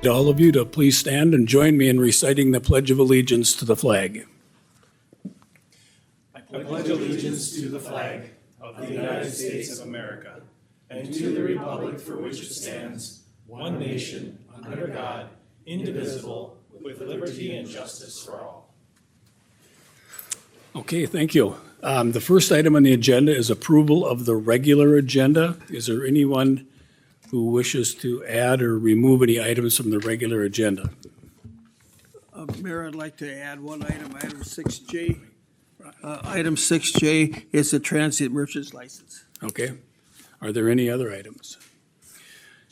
All of you to please stand and join me in reciting the Pledge of Allegiance to the flag. I pledge allegiance to the flag of the United States of America and to the republic for which it stands, one nation, under God, indivisible, with liberty and justice for all. Okay, thank you. The first item on the agenda is approval of the regular agenda. Is there anyone who wishes to add or remove any items from the regular agenda? Mayor, I'd like to add one item, item 6J. Item 6J is the transient merchant's license. Okay. Are there any other items?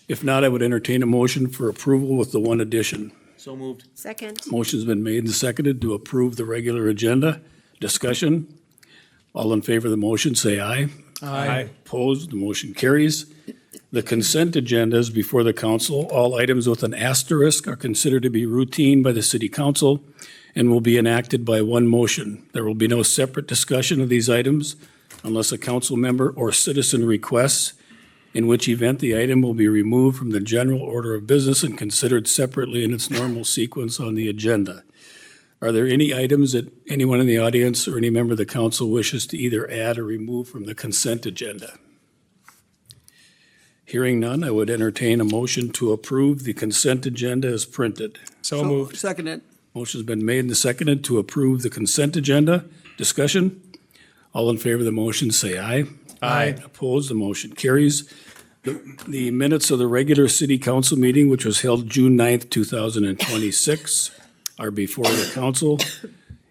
If not, I would entertain a motion for approval with the one addition. So moved. Second. Motion's been made and seconded to approve the regular agenda. Discussion? All in favor of the motion, say aye. Aye. Opposed, the motion carries. The consent agenda is before the council. All items with an asterisk are considered to be routine by the city council and will be enacted by one motion. There will be no separate discussion of these items unless a council member or citizen requests, in which event the item will be removed from the general order of business and considered separately in its normal sequence on the agenda. Are there any items that anyone in the audience or any member of the council wishes to either add or remove from the consent agenda? Hearing none, I would entertain a motion to approve the consent agenda as printed. So moved. Second it. Motion's been made and seconded to approve the consent agenda. Discussion? All in favor of the motion, say aye. Aye. Opposed, the motion carries. The minutes of the regular city council meeting, which was held June 9th, 2026, are before the council.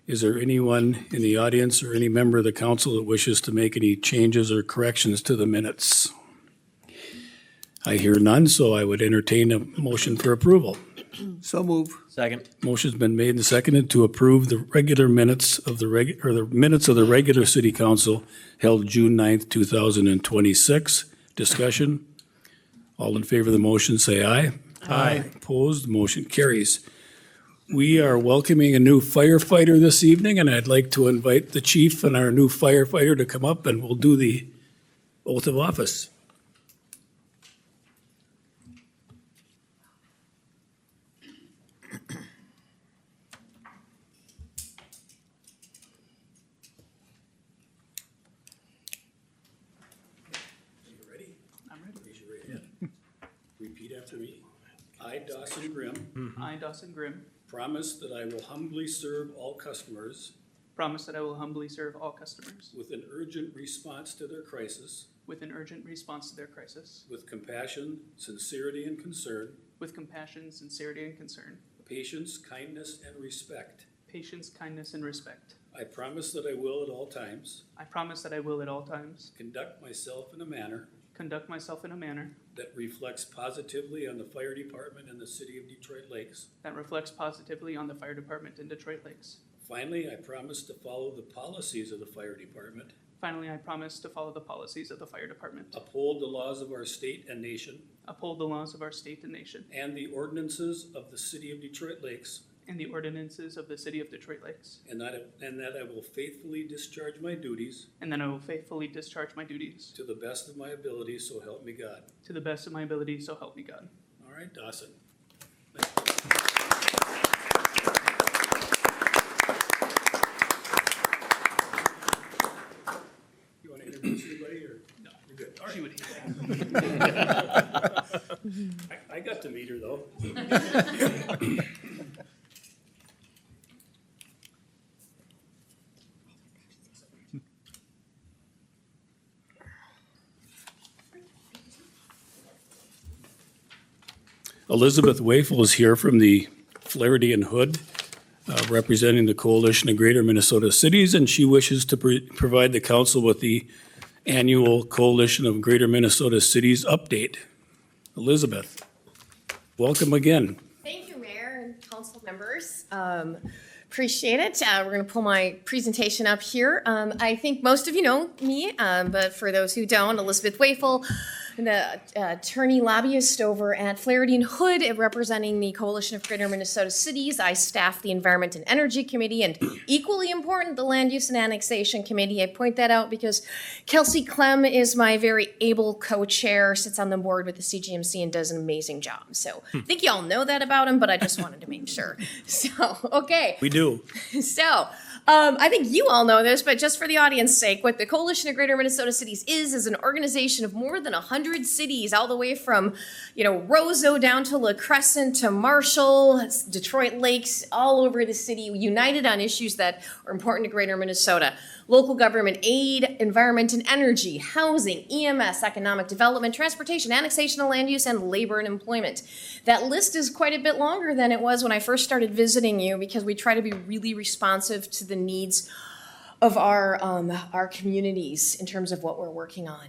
Is there anyone in the audience or any member of the council that wishes to make any changes or corrections to the minutes? I hear none, so I would entertain a motion for approval. So move. Second. Motion's been made and seconded to approve the regular minutes of the minutes of the regular city council held June 9th, 2026. Discussion? All in favor of the motion, say aye. Aye. Opposed, the motion carries. We are welcoming a new firefighter this evening, and I'd like to invite the chief and our new firefighter to come up, and we'll do the oath of office. Repeat after me. I, Dawson Grimm, I, Dawson Grimm, promise that I will humbly serve all customers promise that I will humbly serve all customers with an urgent response to their crisis, with an urgent response to their crisis, with compassion, sincerity, and concern, with compassion, sincerity, and concern, patience, kindness, and respect. patience, kindness, and respect. I promise that I will at all times I promise that I will at all times conduct myself in a manner conduct myself in a manner that reflects positively on the fire department and the city of Detroit Lakes. that reflects positively on the fire department in Detroit Lakes. Finally, I promise to follow the policies of the fire department, Finally, I promise to follow the policies of the fire department, uphold the laws of our state and nation, uphold the laws of our state and nation, and the ordinances of the city of Detroit Lakes, and the ordinances of the city of Detroit Lakes, and that I will faithfully discharge my duties and that I will faithfully discharge my duties to the best of my ability, so help me God. to the best of my ability, so help me God. All right, Dawson. You want to introduce anybody, or? No, you're good. All right. She would hate I got to meet her, though. Elizabeth Wafel is here from the Flaherty and Hood, representing the Coalition of Greater Minnesota Cities, and she wishes to provide the council with the annual Coalition of Greater Minnesota Cities update. Elizabeth, welcome again. Thank you, Mayor and council members. Appreciate it. We're going to pull my presentation up here. I think most of you know me, but for those who don't, Elizabeth Wafel, the attorney lobbyist over at Flaherty and Hood, representing the Coalition of Greater Minnesota Cities. I staff the Environment and Energy Committee, and equally important, the Land Use and Annexation Committee. I point that out because Kelsey Clem is my very able co-chair, sits on the board with the CGMC and does an amazing job. So I think you all know that about him, but I just wanted to make sure. So, okay. We do. So, I think you all know this, but just for the audience's sake, what the Coalition of Greater Minnesota Cities is an organization of more than 100 cities, all the way from, Roseau down to La Crescent to Marshall, Detroit Lakes, all over the city, united on issues that are important to Greater Minnesota. Local government aid, environment and energy, housing, EMS, economic development, transportation, annexation of land use, and labor and employment. That list is quite a bit longer than it was when I first started visiting you, because we try to be really responsive to the needs of our communities in terms of what we're working on.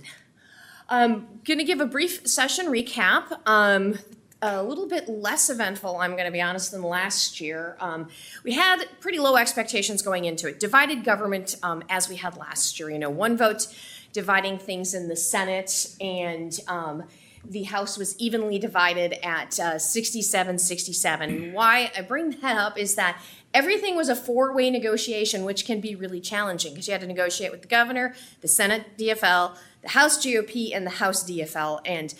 I'm going to give a brief session recap. A little bit less eventful, I'm going to be honest, than last year. We had pretty low expectations going into it. Divided government, as we had last year. One vote dividing things in the Senate, and the House was evenly divided at 67-67. Why I bring that up is that everything was a four-way negotiation, which can be really challenging because you had to negotiate with the governor, the Senate DFL, the House GOP, and the House DFL. And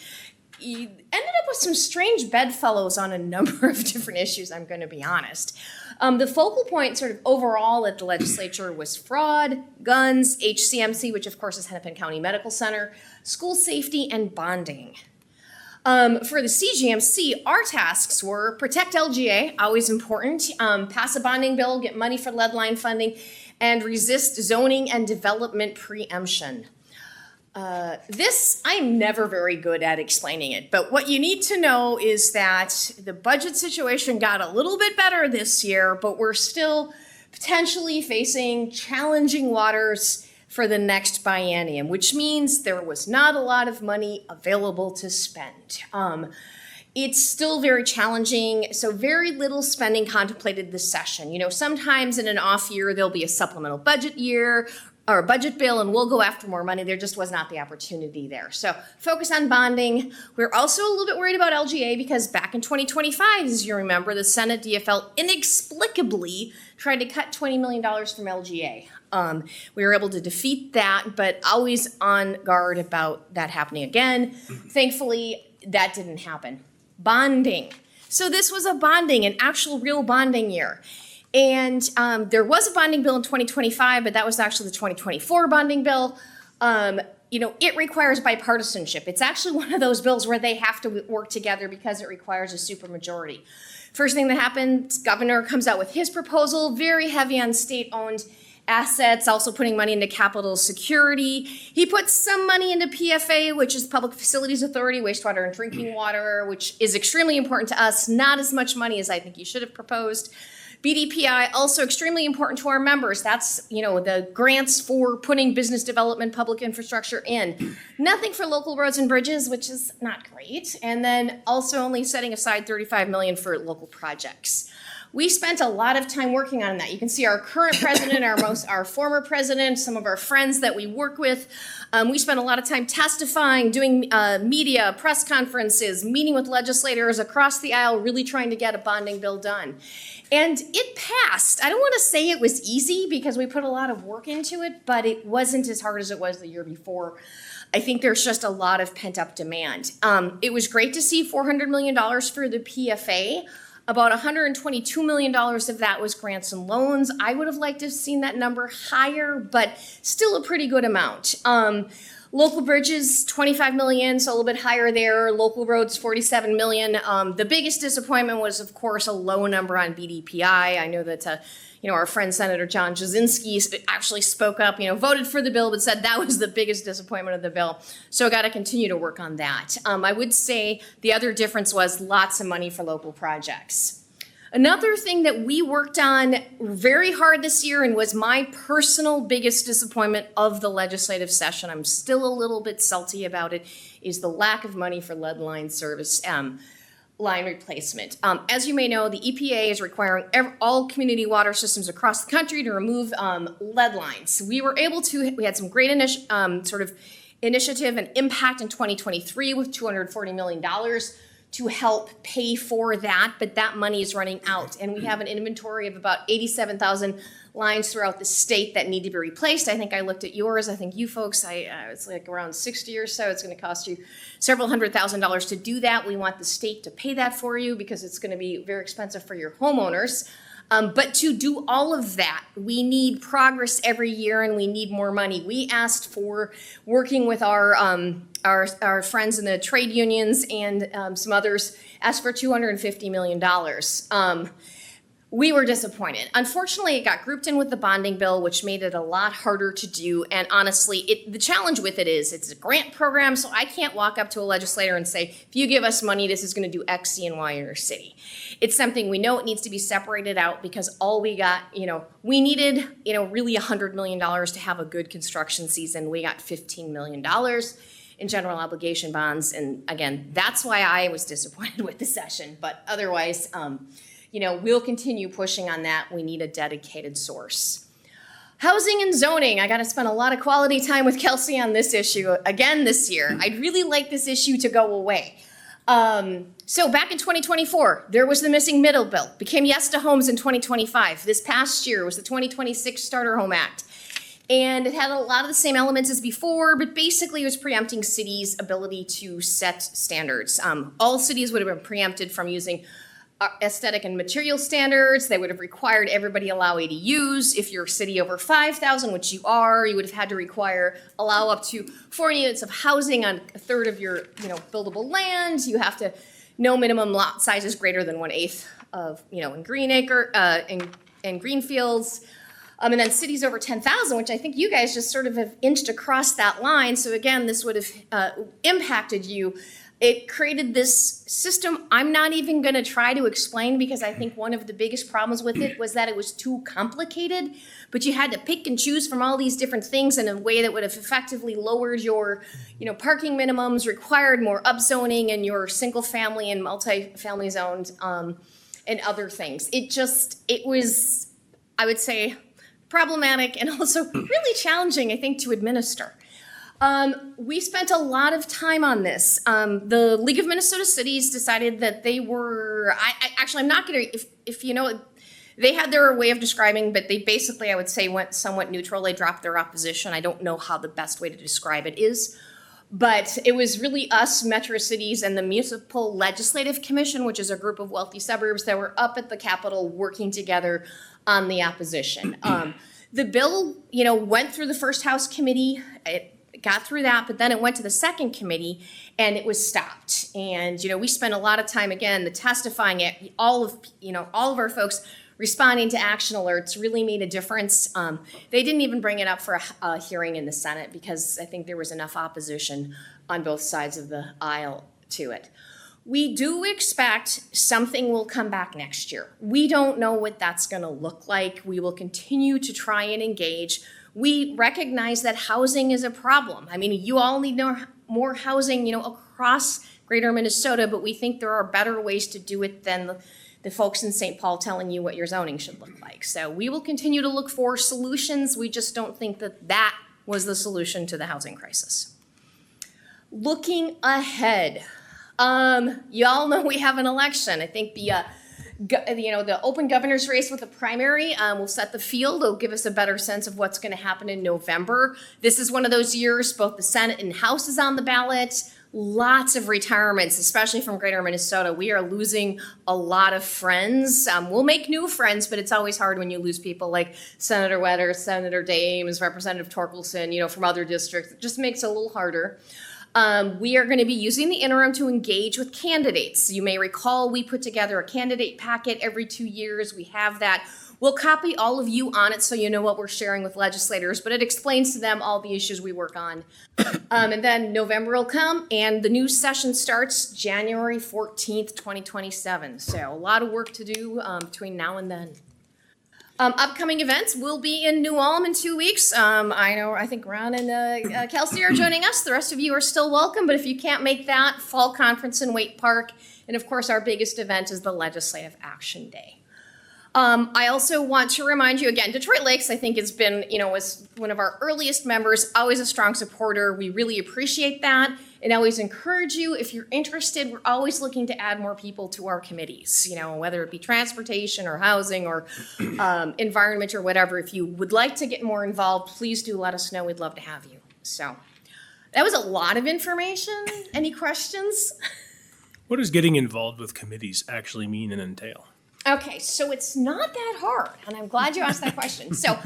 you ended up with some strange bedfellows on a number of different issues, I'm going to be honest. The focal point sort of overall at the legislature was fraud, guns, HCMC, which of course is Hennepin County Medical Center, school safety, and bonding. For the CGMC, our tasks were protect LGA, always important, pass a bonding bill, get money for lead line funding, and resist zoning and development preemption. I'm never very good at explaining it, but what you need to know is that the budget situation got a little bit better this year, but we're still potentially facing challenging waters for the next biennium, which means there was not a lot of money available to spend. It's still very challenging, so very little spending contemplated this session. Sometimes in an off year, there'll be a supplemental budget year or a budget bill, and we'll go after more money. There just was not the opportunity there. So focus on bonding. We're also a little bit worried about LGA because back in 2025, as you remember, the Senate DFL inexplicably tried to cut $20 million from LGA. We were able to defeat that, but always on guard about that happening again. Thankfully, that didn't happen. Bonding. So this was an actual real bonding year. And there was a bonding bill in 2025, but that was actually the 2024 bonding bill. It requires bipartisanship. It's actually one of those bills where they have to work together because it requires a supermajority. First thing that happens, governor comes out with his proposal, very heavy on state-owned assets, also putting money into capital security. He puts some money into PFA, which is Public Facilities Authority, wastewater and drinking water, which is extremely important to us, not as much money as I think he should have proposed. BDPI, also extremely important to our members. That's, the grants for putting business development, public infrastructure in. Nothing for local roads and bridges, which is not great. And then also only setting aside $35 million for local projects. We spent a lot of time working on that. You can see our current president, our former president, some of our friends that we work with. We spent a lot of time testifying, doing media, press conferences, meeting with legislators across the aisle, really trying to get a bonding bill done. And it passed. I don't want to say it was easy because we put a lot of work into it, but it wasn't as hard as it was the year before. I think there's just a lot of pent-up demand. It was great to see $400 million for the PFA. About $122 million of that was grants and loans. I would have liked to have seen that number higher, but still a pretty good amount. Local bridges, $25 million, so a little bit higher there. Local roads, $47 million. The biggest disappointment was, of course, a low number on BDPI. I know that our friend Senator John Jasinski actually spoke up, voted for the bill, but said that was the biggest disappointment of the bill. So I got to continue to work on that. I would say the other difference was lots of money for local projects. Another thing that we worked on very hard this year and was my personal biggest disappointment of the legislative session, I'm still a little bit salty about it, is the lack of money for lead line service. Line replacement. As you may know, the EPA is requiring all community water systems across the country to remove lead lines. We had some great initiative and impact in 2023 with $240 million to help pay for that, but that money is running out. And we have an inventory of about 87,000 lines throughout the state that need to be replaced. I think I looked at yours. I think you folks, it's like around 60 or so. It's going to cost you several $100,000 to do that. We want the state to pay that for you because it's going to be very expensive for your homeowners. But to do all of that, we need progress every year and we need more money. We asked for, working with our friends in the trade unions and some others, asked for $250 million. We were disappointed. Unfortunately, it got grouped in with the bonding bill, which made it a lot harder to do. And honestly, the challenge with it is it's a grant program, so I can't walk up to a legislator and say, if you give us money, this is going to do X, C, and Y in your city. It's something we know it needs to be separated out because all we got, we needed, really $100 million to have a good construction season. We got $15 million in general obligation bonds. And again, that's why I was disappointed with the session. But otherwise, we'll continue pushing on that. We need a dedicated source. Housing and zoning. I got to spend a lot of quality time with Kelsey on this issue again this year. I'd really like this issue to go away. So back in 2024, there was the missing middle bill. Became Yes to Homes in 2025. This past year was the 2026 Starter Home Act. And it had a lot of the same elements as before, but basically it was preempting cities' ability to set standards. All cities would have been preempted from using aesthetic and material standards. They would have required everybody allow ADUs. If you're a city over 5,000, which you are, you would have had to allow up to 4 units of housing on a third of your, buildable land. You have to, no minimum lot size is greater than 1/8 of, in green acre, in green fields. And then cities over 10,000, which I think you guys just sort of have inched across that line. So again, this would have impacted you. It created this system I'm not even going to try to explain because I think one of the biggest problems with it was that it was too complicated, but you had to pick and choose from all these different things in a way that would have effectively lowered your, parking minimums, required more upzoning in your single family and multi-family zoned, and other things. It was, I would say, problematic and also really challenging, I think, to administer. We spent a lot of time on this. The League of Minnesota Cities decided that they were, I'm not going to, if they had their way of describing, but they basically, I would say, went somewhat neutral. They dropped their opposition. I don't know how the best way to describe it is. But it was really us, Metro Cities, and the Municipal Legislative Commission, which is a group of wealthy suburbs that were up at the Capitol working together on the opposition. The bill, went through the first House committee. It got through that, but then it went to the second committee and it was stopped. And, we spent a lot of time, again, the testifying it, all of our folks responding to action alerts really made a difference. They didn't even bring it up for a hearing in the Senate because I think there was enough opposition on both sides of the aisle to it. We do expect something will come back next year. We don't know what that's going to look like. We will continue to try and engage. We recognize that housing is a problem. I mean, you all need more housing, across greater Minnesota, but we think there are better ways to do it than the folks in St. Paul telling you what your zoning should look like. So we will continue to look for solutions. We just don't think that was the solution to the housing crisis. Looking ahead, you all know we have an election. I think the open governor's race with the primary will set the field. It'll give us a better sense of what's going to happen in November. This is one of those years, both the Senate and House is on the ballot. Lots of retirements, especially from greater Minnesota. We are losing a lot of friends. We'll make new friends, but it's always hard when you lose people like Senator Wetter, Senator Dames, Representative Torkelson, from other districts. It just makes it a little harder. We are going to be using the interim to engage with candidates. You may recall we put together a candidate packet every 2 years. We have that. We'll copy all of you on it so you know what we're sharing with legislators, but it explains to them all the issues we work on. And then November will come and the new session starts January 14th, 2027. So a lot of work to do between now and then. Upcoming events will be in New Ulm in 2 weeks. I think Ron and Kelsey are joining us. The rest of you are still welcome, but if you can't make that, Fall Conference in Waite Park. And of course, our biggest event is the Legislative Action Day. I also want to remind you again, Detroit Lakes, I think, has been, was one of our earliest members, always a strong supporter. We really appreciate that and always encourage you. If you're interested, we're always looking to add more people to our committees, whether it be transportation or housing or environment or whatever. If you would like to get more involved, please do let us know. We'd love to have you. So that was a lot of information. Any questions? What does getting involved with committees actually mean and entail? Okay, so it's not that hard, and I'm glad you asked that question. So,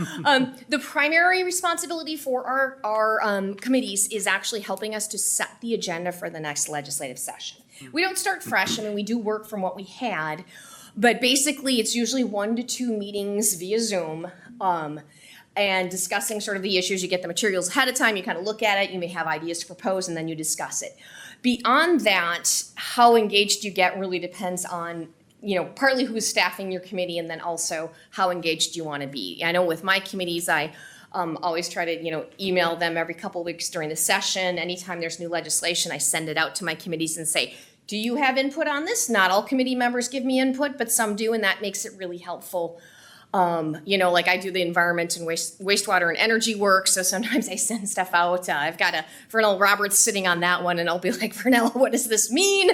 the primary responsibility for our committees is actually helping us to set the agenda for the next legislative session. We don't start fresh. I mean, we do work from what we had, but basically, it's usually 1 to 2 meetings via Zoom, and discussing sort of the issues. You get the materials ahead of time. You kind of look at it. You may have ideas to propose, and then you discuss it. Beyond that, how engaged you get really depends on partly who's staffing your committee and then also how engaged you want to be. I know with my committees, I always try to, email them every couple of weeks during the session. Anytime there's new legislation, I send it out to my committees and say, do you have input on this? Not all committee members give me input, but some do, and that makes it really helpful. Like I do the environment and wastewater and energy work, so sometimes I send stuff out. I've got Vernell Roberts sitting on that one, and I'll be like, Vernell, what does this mean?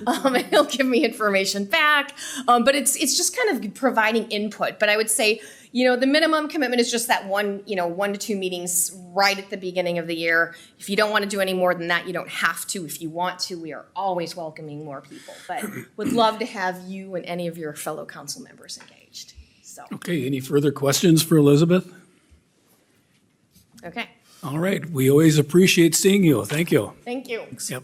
And he'll give me information back. But it's just kind of providing input. But I would say, the minimum commitment is just that 1 to 2 meetings right at the beginning of the year. If you don't want to do any more than that, you don't have to. If you want to, we are always welcoming more people. But would love to have you and any of your fellow council members engaged. So. Okay, any further questions for Elizabeth? Okay, All right, we always appreciate seeing you. Thank you. thank you. Yep.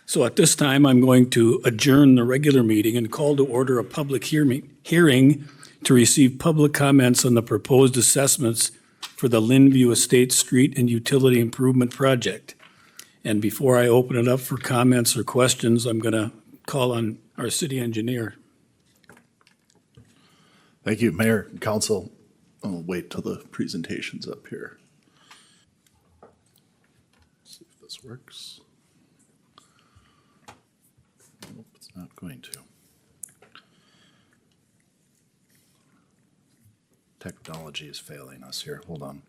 So at this time, I'm going to adjourn the regular meeting and call to order a public hearing to receive public comments on the proposed assessments for the Linview Estates Street and Utility Improvement Project. And before I open it up for comments or questions, I'm going to call on our city engineer. Thank you, Mayor and Council. I'll wait till the presentation's up here. See if this works. Nope, it's not going to. Technology is failing us here. Hold on.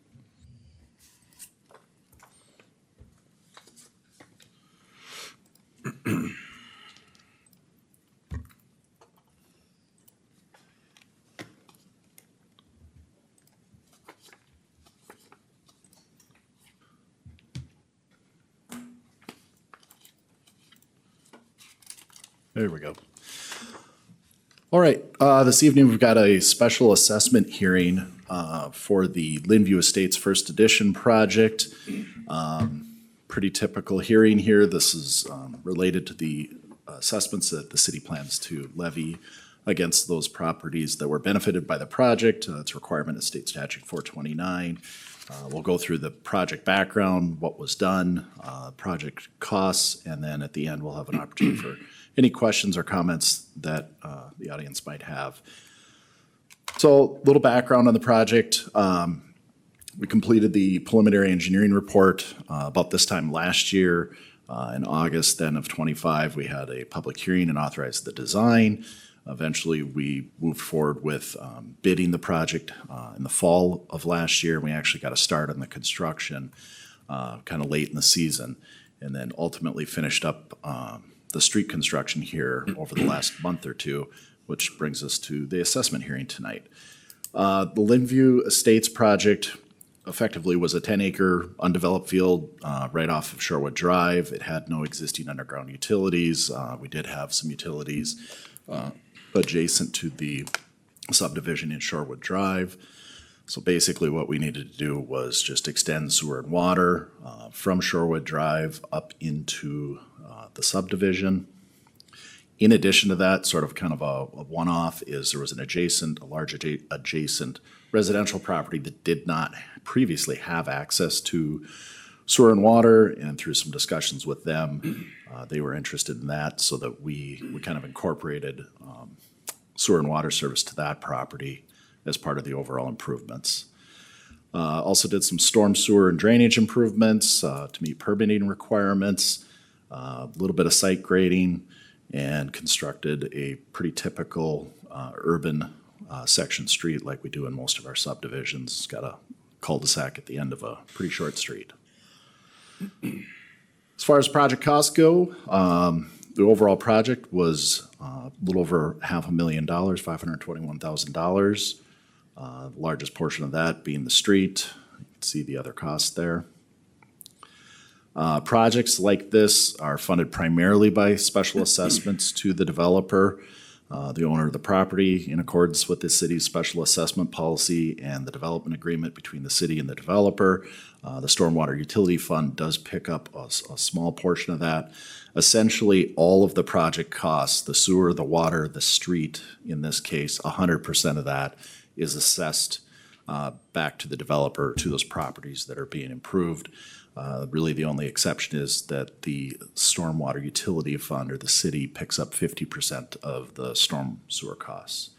There we go. All right, this evening we've got a special assessment hearing for the Linview Estates First Edition project. Pretty typical hearing here. This is related to the assessments that the city plans to levy against those properties that were benefited by the project. It's a requirement of State Statute 429. We'll go through the project background, what was done, project costs, and then at the end we'll have an opportunity for any questions or comments that the audience might have. So a little background on the project. We completed the preliminary engineering report about this time last year. In August then of 25, we had a public hearing and authorized the design. Eventually, we moved forward with bidding the project in the fall of last year. We actually got a start on the construction kind of late in the season, and then ultimately finished up the street construction here over the last month or two, which brings us to the assessment hearing tonight. The Linview Estates project effectively was a 10-acre undeveloped field right off of Shorewood Drive. It had no existing underground utilities. We did have some utilities adjacent to the subdivision in Shorewood Drive. So basically what we needed to do was just extend sewer and water from Shorewood Drive up into the subdivision. In addition to that, sort of kind of a one-off is there was a large adjacent residential property that did not previously have access to sewer and water, and through some discussions with them, they were interested in that, so that we kind of incorporated sewer and water service to that property as part of the overall improvements. Also did some storm sewer and drainage improvements to meet permitting requirements, a little bit of site grading, and constructed a pretty typical urban section street like we do in most of our subdivisions. It's got a cul-de-sac at the end of a pretty short street. As far as project costs go, the overall project was a little over $500,000, $521,000. The largest portion of that being the street. You can see the other costs there. Projects like this are funded primarily by special assessments to the developer, the owner of the property, in accordance with the city's special assessment policy and the development agreement between the city and the developer. The Stormwater Utility Fund does pick up a small portion of that. Essentially, all of the project costs, the sewer, the water, the street, in this case, 100% of that is assessed back to the developer, to those properties that are being improved. Really, the only exception is that the Stormwater Utility Fund, or the city, picks up 50% of the storm sewer costs.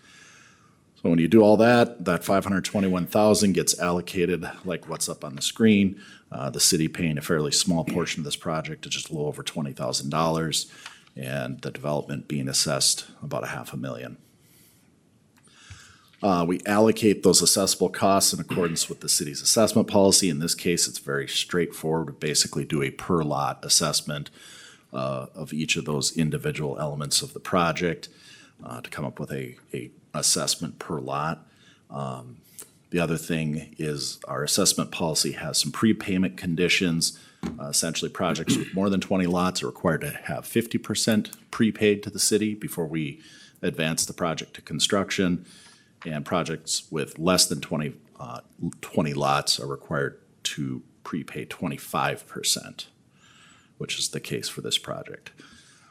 So when you do all that, that $521,000 gets allocated like what's up on the screen. The city paying a fairly small portion of this project to just a little over $20,000, and the development being assessed about $500,000. We allocate those assessable costs in accordance with the city's assessment policy. In this case, it's very straightforward. We basically do a per lot assessment of each of those individual elements of the project to come up with a assessment per lot. The other thing is our assessment policy has some prepayment conditions. Essentially, projects with more than 20 lots are required to have 50% prepaid to the city before we advance the project to construction. And projects with less than 20 lots are required to prepay 25%, which is the case for this project.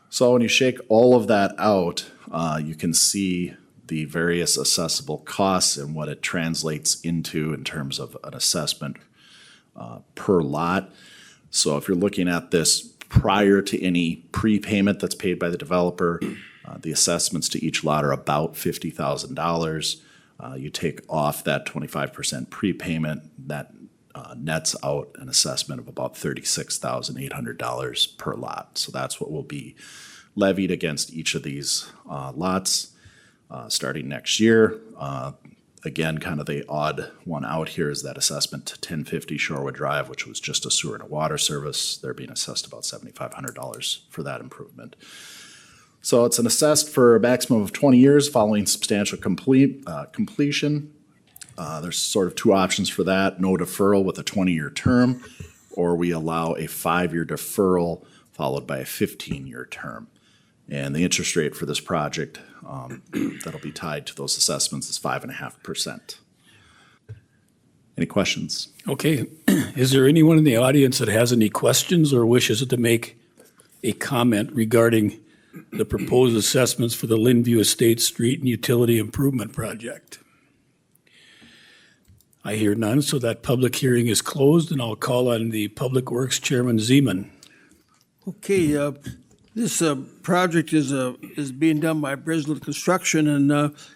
So when you shake all of that out, you can see the various assessable costs and what it translates into in terms of an assessment per lot. So if you're looking at this prior to any prepayment that's paid by the developer, the assessments to each lot are about $50,000. You take off that 25% prepayment, that nets out an assessment of about $36,800 per lot. So that's what will be levied against each of these lots starting next year. Again, kind of the odd one out here is that assessment to 1050 Shorewood Drive, which was just a sewer and a water service. They're being assessed about $7,500 for that improvement. So it's an assessed for a maximum of 20 years following substantial completion. There's sort of two options for that: no deferral with a 20-year term, or we allow a 5-year deferral followed by a 15-year term. And the interest rate for this project that'll be tied to those assessments is 5.5%. Any questions? Okay. Is there anyone in the audience that has any questions or wishes to make a comment regarding the proposed assessments for the Linview Estates Street and Utility Improvement Project? I hear none, so that public hearing is closed, and I'll call on the Public Works Chairman Zeman. Okay, this project is being done by Brisland Construction, and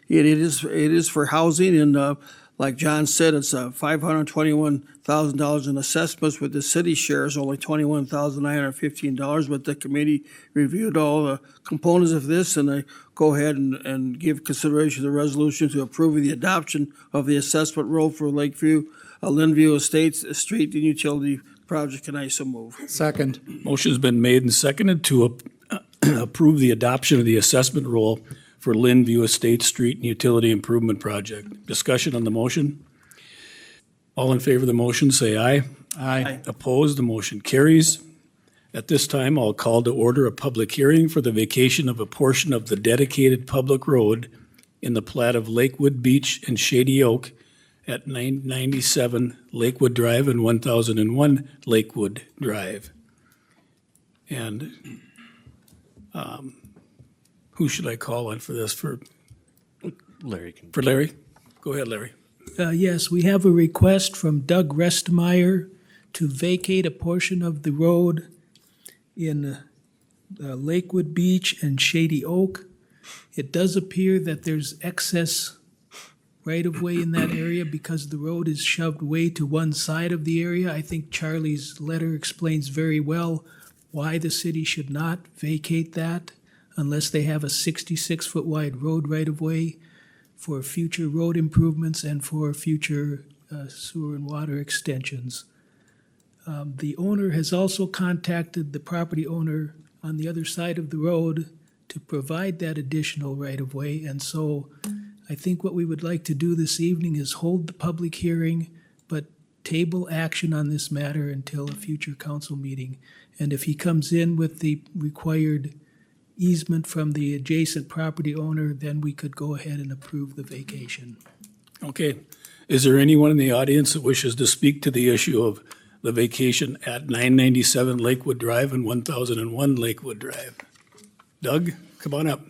it is for housing, and like John said, it's $521,000 in assessments, with the city share is only $21,915. But the committee reviewed all the components of this, and they go ahead and give consideration to the resolution to approve the adoption of the assessment roll for Lakeview, Linview Estates Street and Utility Project. And I so move. Second. Motion's been made and seconded to approve the adoption of the assessment roll for Linview Estates Street and Utility Improvement Project. Discussion on the motion? All in favor of the motion, say aye. Aye. Opposed, the motion carries. At this time, I'll call to order a public hearing for the vacation of a portion of the dedicated public road in the plat of Lakewood Beach and Shady Oak at 997 Lakewood Drive and 1001 Lakewood Drive. And who should I call on for this? For Larry. Larry? Go ahead, Larry. Yes, we have a request from Doug Restmeyer to vacate a portion of the road in Lakewood Beach and Shady Oak. It does appear that there's excess right-of-way in that area because the road is shoved way to one side of the area. I think Charlie's letter explains very well why the city should not vacate that. unless they have a 66-foot wide road right-of-way for future road improvements and for future sewer and water extensions. The owner has also contacted the property owner on the other side of the road to provide that additional right-of-way, and so I think what we would like to do this evening is hold the public hearing, but table action on this matter until a future council meeting. And if he comes in with the required easement from the adjacent property owner, then we could go ahead and approve the vacation. Okay. Is there anyone in the audience that wishes to speak to the issue of the vacation at 997 Lakewood Drive and 1001 Lakewood Drive? Doug, come on up.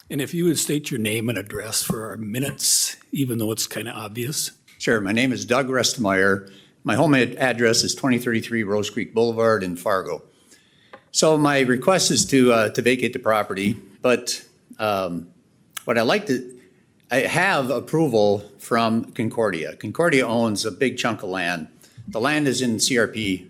And if you would state your name and address for our minutes, even though it's kind of obvious. Sure. My name is Doug Restmeyer. My home address is 2033 Rose Creek Boulevard in Fargo. So my request is to vacate the property, but what I have approval from Concordia. Concordia owns a big chunk of land. The land is in CRP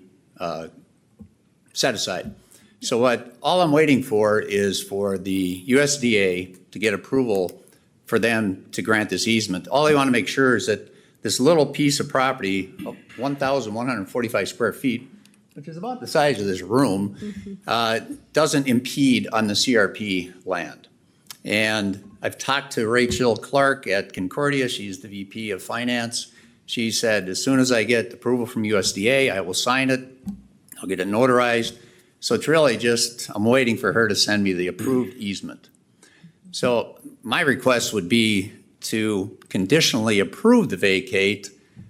set aside. So all I'm waiting for is for the USDA to get approval for them to grant this easement. All I want to make sure is that this little piece of property, 1,145 square feet, which is about the size of this room, doesn't impede on the CRP land. And I've talked to Rachel Clark at Concordia. She's the VP of Finance. She said, as soon as I get approval from USDA, I will sign it. I'll get it notarized. So it's really just, I'm waiting for her to send me the approved easement. So my request would be to conditionally approve the vacate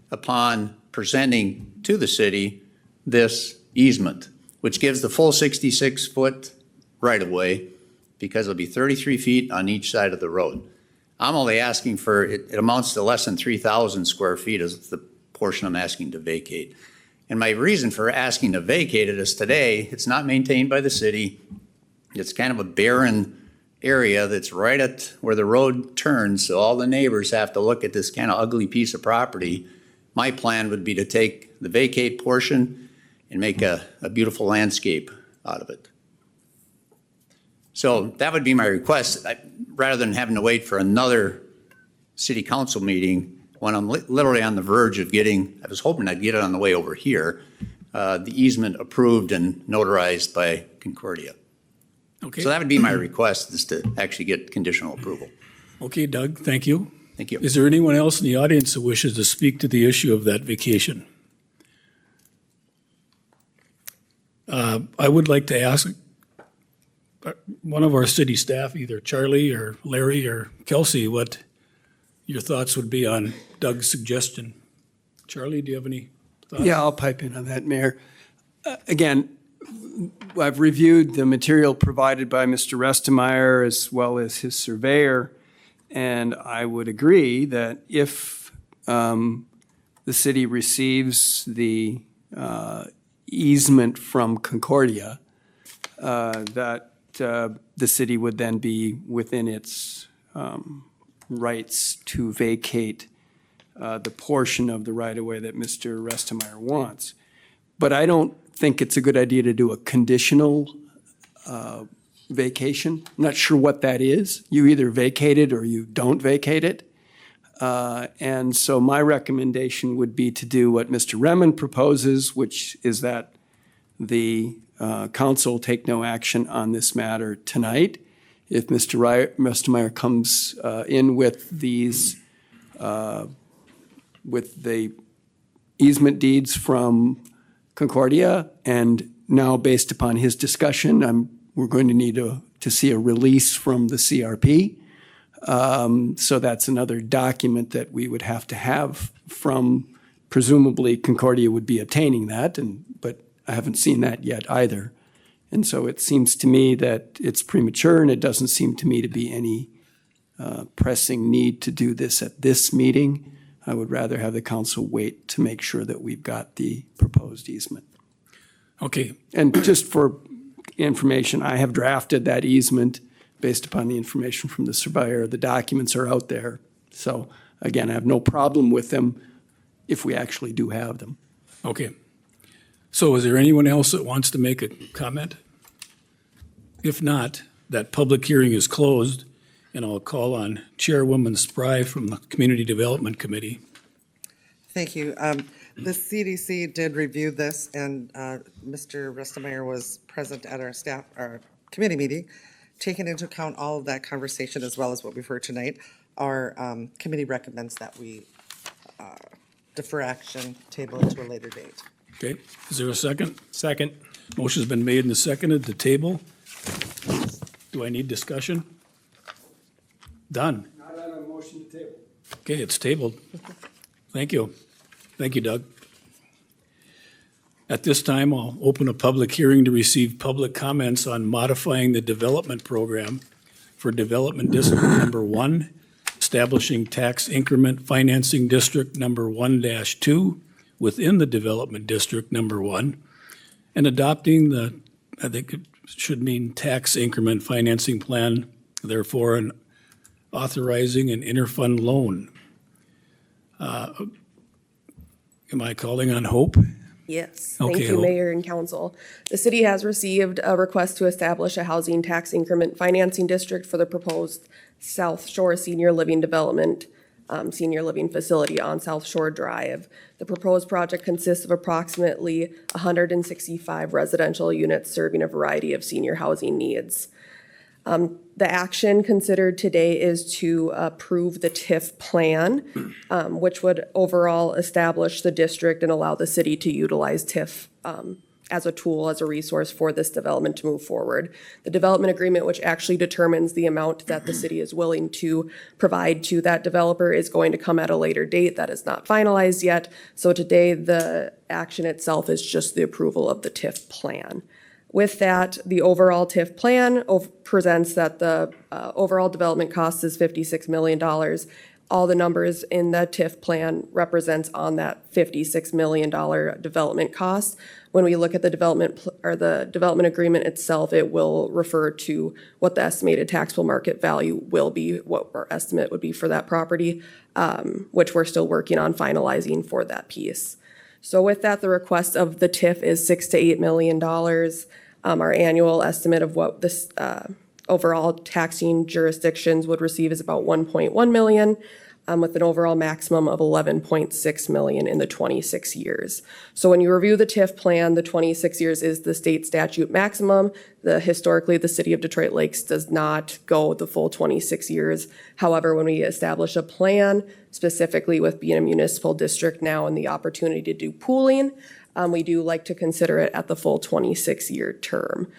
upon presenting to the city this easement, which gives the full 66-foot right-of-way, because it'll be 33 feet on each side of the road. I'm only asking for, it amounts to less than 3,000 square feet is the portion I'm asking to vacate. And my reason for asking to vacate it is today, it's not maintained by the city. It's kind of a barren area that's right at where the road turns, so all the neighbors have to look at this kind of ugly piece of property. My plan would be to take the vacate portion and make a beautiful landscape out of it. So that would be my request, rather than having to wait for another city council meeting when I'm literally on the verge of getting, I was hoping I'd get it on the way over here, the easement approved and notarized by Concordia. Okay. So that would be my request, is to actually get conditional approval. Okay, Doug, thank you. Thank you. Is there anyone else in the audience that wishes to speak to the issue of that vacation? I would like to ask one of our city staff, either Charlie or Larry or Kelsey, what your thoughts would be on Doug's suggestion. Charlie, do you have any thoughts? Yeah, I'll pipe in on that, Mayor. Again, I've reviewed the material provided by Mr. Restmeyer as well as his surveyor, and I would agree that if the city receives the easement from Concordia, that the city would then be within its rights to vacate the portion of the right-of-way that Mr. Restmeyer wants. But I don't think it's a good idea to do a conditional vacation. I'm not sure what that is. You either vacate it or you don't vacate it. And so my recommendation would be to do what Mr. Remen proposes, which is that the council take no action on this matter tonight. If Mr. Restmeyer comes in with these, with the easement deeds from Concordia, and now based upon his discussion, we're going to need to see a release from the CRP. So that's another document that we would have to have from, presumably Concordia would be obtaining that, but I haven't seen that yet either. And so it seems to me that it's premature, and it doesn't seem to me to be any pressing need to do this at this meeting. I would rather have the council wait to make sure that we've got the proposed easement. Okay, And just for information, I have drafted that easement based upon the information from the surveyor. The documents are out there. So again, I have no problem with them if we actually do have them. okay. So is there anyone else that wants to make a comment? If not, that public hearing is closed, and I'll call on Chairwoman Spry from the Community Development Committee. Thank you. The CDC did review this, and Mr. Restemeyer was present at our committee meeting, taking into account all of that conversation as well as what we've heard tonight. Our committee recommends that we defer action, table it to a later date. Okay, is there a second? Second. Motion's been made and seconded to table. Do I need discussion? Done. Not on a motion to table. Okay, it's tabled. Thank you. Thank you, Doug. At this time, I'll open a public hearing to receive public comments on modifying the development program for Development District Number 1, establishing tax increment financing district number 1-2 within the Development District Number 1, and adopting the, I think it should mean tax increment financing plan, therefore, and authorizing an interfund loan. Am I calling on Hope? Yes, Okay, thank you, Hope. Mayor and Council. The city has received a request to establish a housing tax increment financing district for the proposed South Shore Senior Living Development, Senior Living Facility on South Shore Drive. The proposed project consists of approximately 165 residential units serving a variety of senior housing needs. The action considered today is to approve the TIF plan, which would overall establish the district and allow the city to utilize TIF as a tool, as a resource for this development to move forward. The development agreement, which actually determines the amount that the city is willing to provide to that developer, is going to come at a later date. That is not finalized yet. So today, the action itself is just the approval of the TIF plan. With that, the overall TIF plan presents that the overall development cost is $56 million. All the numbers in the TIF plan represents on that $56 million development cost. When we look at the development or the development agreement itself, it will refer to what the estimated taxable market value will be, what our estimate would be for that property, which we're still working on finalizing for that piece. So with that, the request of the TIF is $6 to $8 million. Our annual estimate of what this overall taxing jurisdictions would receive is about 1.1 million, with an overall maximum of 11.6 million in the 26 years. So when you review the TIF plan, the 26 years is the state statute maximum. Historically, the city of Detroit Lakes does not go the full 26 years. However, when we establish a plan, specifically with being a municipal district now and the opportunity to do pooling, we do like to consider it at the full 26-year term.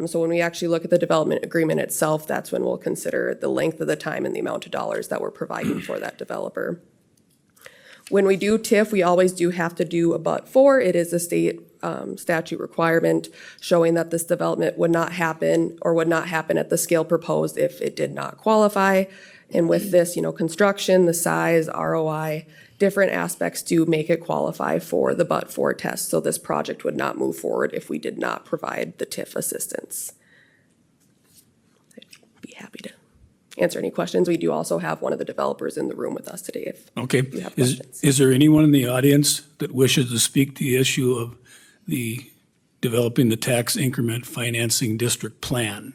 So when we actually look at the development agreement itself, that's when we'll consider the length of the time and the amount of dollars that we're providing for that developer. When we do TIF, we always do have to do a but-for. It is a state statute requirement showing that this development would not happen or would not happen at the scale proposed if it did not qualify. And with this, construction, the size, ROI, different aspects do make it qualify for the but-for test. So this project would not move forward if we did not provide the TIF assistance. I'd be happy to answer any questions. We do also have one of the developers in the room with us today if Okay. you have questions. Is there anyone in the audience that wishes to speak to the issue of the developing the tax increment financing district plan?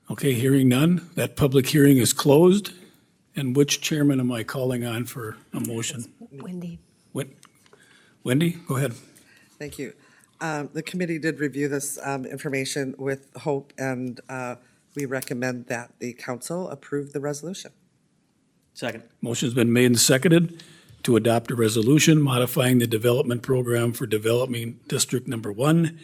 Okay, hearing none, that public hearing is closed. And which chairman am I calling on for a motion? Wendy. Wendy, go ahead. Thank you. The committee did review this information with Hope, and we recommend that the council approve the resolution. Second. Motion's been made and seconded to adopt a resolution modifying the development program for Development District Number 1,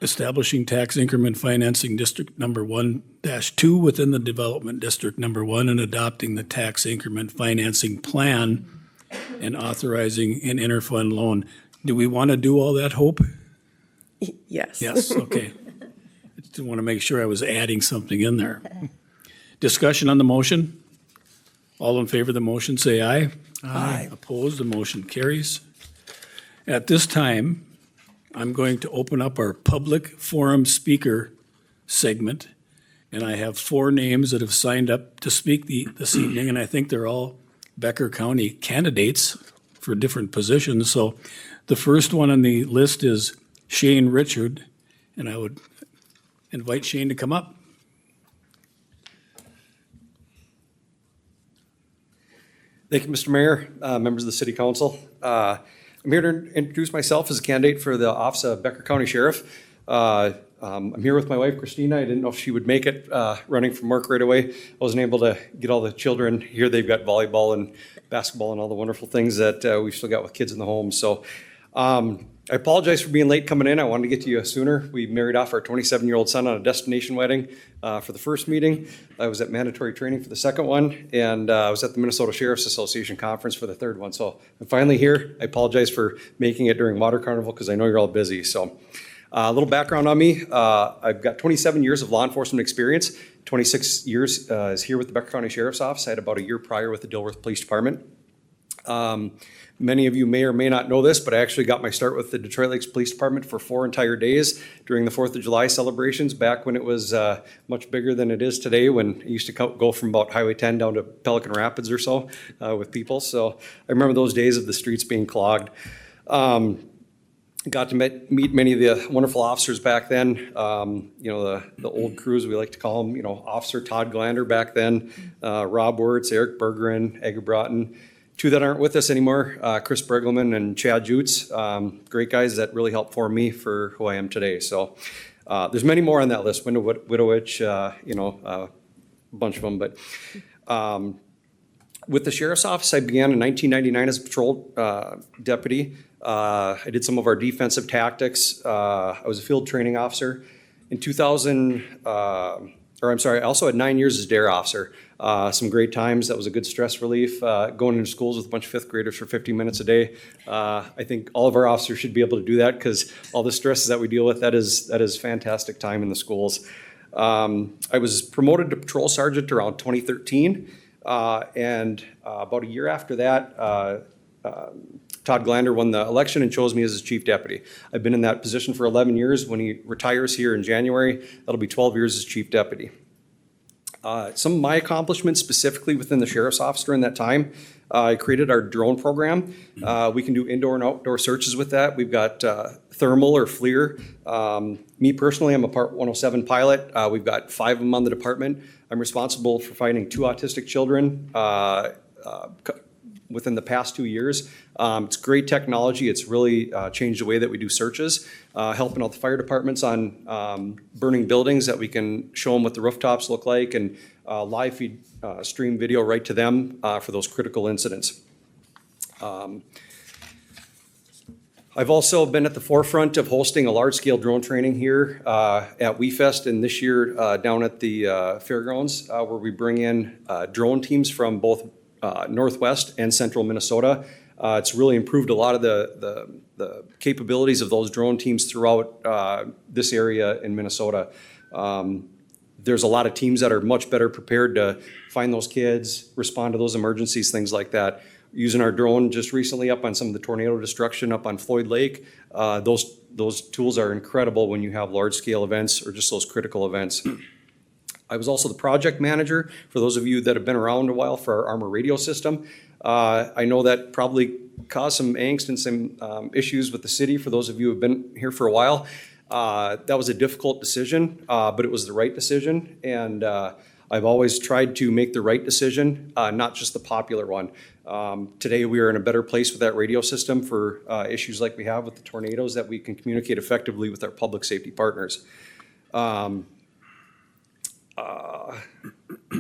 establishing tax increment financing district number 1-2 within the Development District Number 1, and adopting the tax increment financing plan and authorizing an interfund loan. Do we want to do all that, Hope? Yes. Yes, okay. I just want to make sure I was adding something in there. Discussion on the motion? All in favor of the motion, say aye. Aye. Opposed, the motion carries. At this time, I'm going to open up our public forum speaker segment, and I have 4 names that have signed up to speak this evening, and I think they're all Becker County candidates. for different positions. So the first one on the list is Shane Richard, and I would invite Shane to come up. Thank you, Mr. Mayor, members of the City Council. I'm here to introduce myself as a candidate for the office of Becker County Sheriff. I'm here with my wife, Christina. I didn't know if she would make it running from work right away. I wasn't able to get all the children here. They've got volleyball and basketball and all the wonderful things that we've still got with kids in the home. So I apologize for being late coming in. I wanted to get to you sooner. We married off our 27-year-old son on a destination wedding for the first meeting. I was at mandatory training for the second one, and I was at the Minnesota Sheriff's Association conference for the third one. So I'm finally here. I apologize for making it during Water Carnival because I know you're all busy. So a little background on me. I've got 27 years of law enforcement experience. 26 years is here with the Becker County Sheriff's Office. I had about a year prior with the Dilworth Police Department. Many of you may or may not know this, but I actually got my start with the Detroit Lakes Police Department for 4 entire days during the 4th of July celebrations, back when it was much bigger than it is today, when it used to go from about Highway 10 down to Pelican Rapids or so with people. So I remember those days of the streets being clogged. Got to meet many of the wonderful officers back then. You know, the old crews, we like to call them, you know, Officer Todd Glander back then, Rob Wirtz, Eric Bergeron, Edgar Broughton. Two that aren't with us anymore, Chris Bregelman and Chad Jutz, great guys that really helped form me for who I am today. So there's many more on that list, Wendell Widowich, you know, a bunch of them. But with the Sheriff's Office, I began in 1999 as a patrol deputy. I did some of our defensive tactics. I was a field training officer. In 2000, I also had 9 years as DARE officer. Some great times. That was a good stress relief. Going into schools with a bunch of 5th graders for 50 minutes a day. I think all of our officers should be able to do that because all the stresses that we deal with, that is fantastic time in the schools. I was promoted to patrol sergeant around 2013. And about a year after that, Todd Glander won the election and chose me as his chief deputy. I've been in that position for 11 years. When he retires here in January, that'll be 12 years as chief deputy. Some of my accomplishments specifically within the Sheriff's Office during that time, I created our drone program. We can do indoor and outdoor searches with that. We've got thermal or FLIR. Me personally, I'm a Part 107 pilot. We've got 5 of them on the department. I'm responsible for finding 2 autistic children within the past 2 years. It's great technology. It's really changed the way that we do searches, helping out the fire departments on burning buildings that we can show them what the rooftops look like and live feed stream video right to them for those critical incidents. I've also been at the forefront of hosting a large-scale drone training here at WeFest, and this year down at the fairgrounds, where we bring in drone teams from both Northwest and Central Minnesota. It's really improved a lot of the capabilities of those drone teams throughout this area in Minnesota. There's a lot of teams that are much better prepared to find those kids, respond to those emergencies, things like that. Using our drone just recently up on some of the tornado destruction up on Floyd Lake. Those tools are incredible when you have large-scale events or just those critical events. I was also the project manager for those of you that have been around a while for our Armor radio system. I know that probably caused some angst and some issues with the city for those of you who have been here for a while. That was a difficult decision, but it was the right decision. And I've always tried to make the right decision, not just the popular one. Today we are in a better place with that radio system for issues like we have with the tornadoes, that we can communicate effectively with our public safety partners. I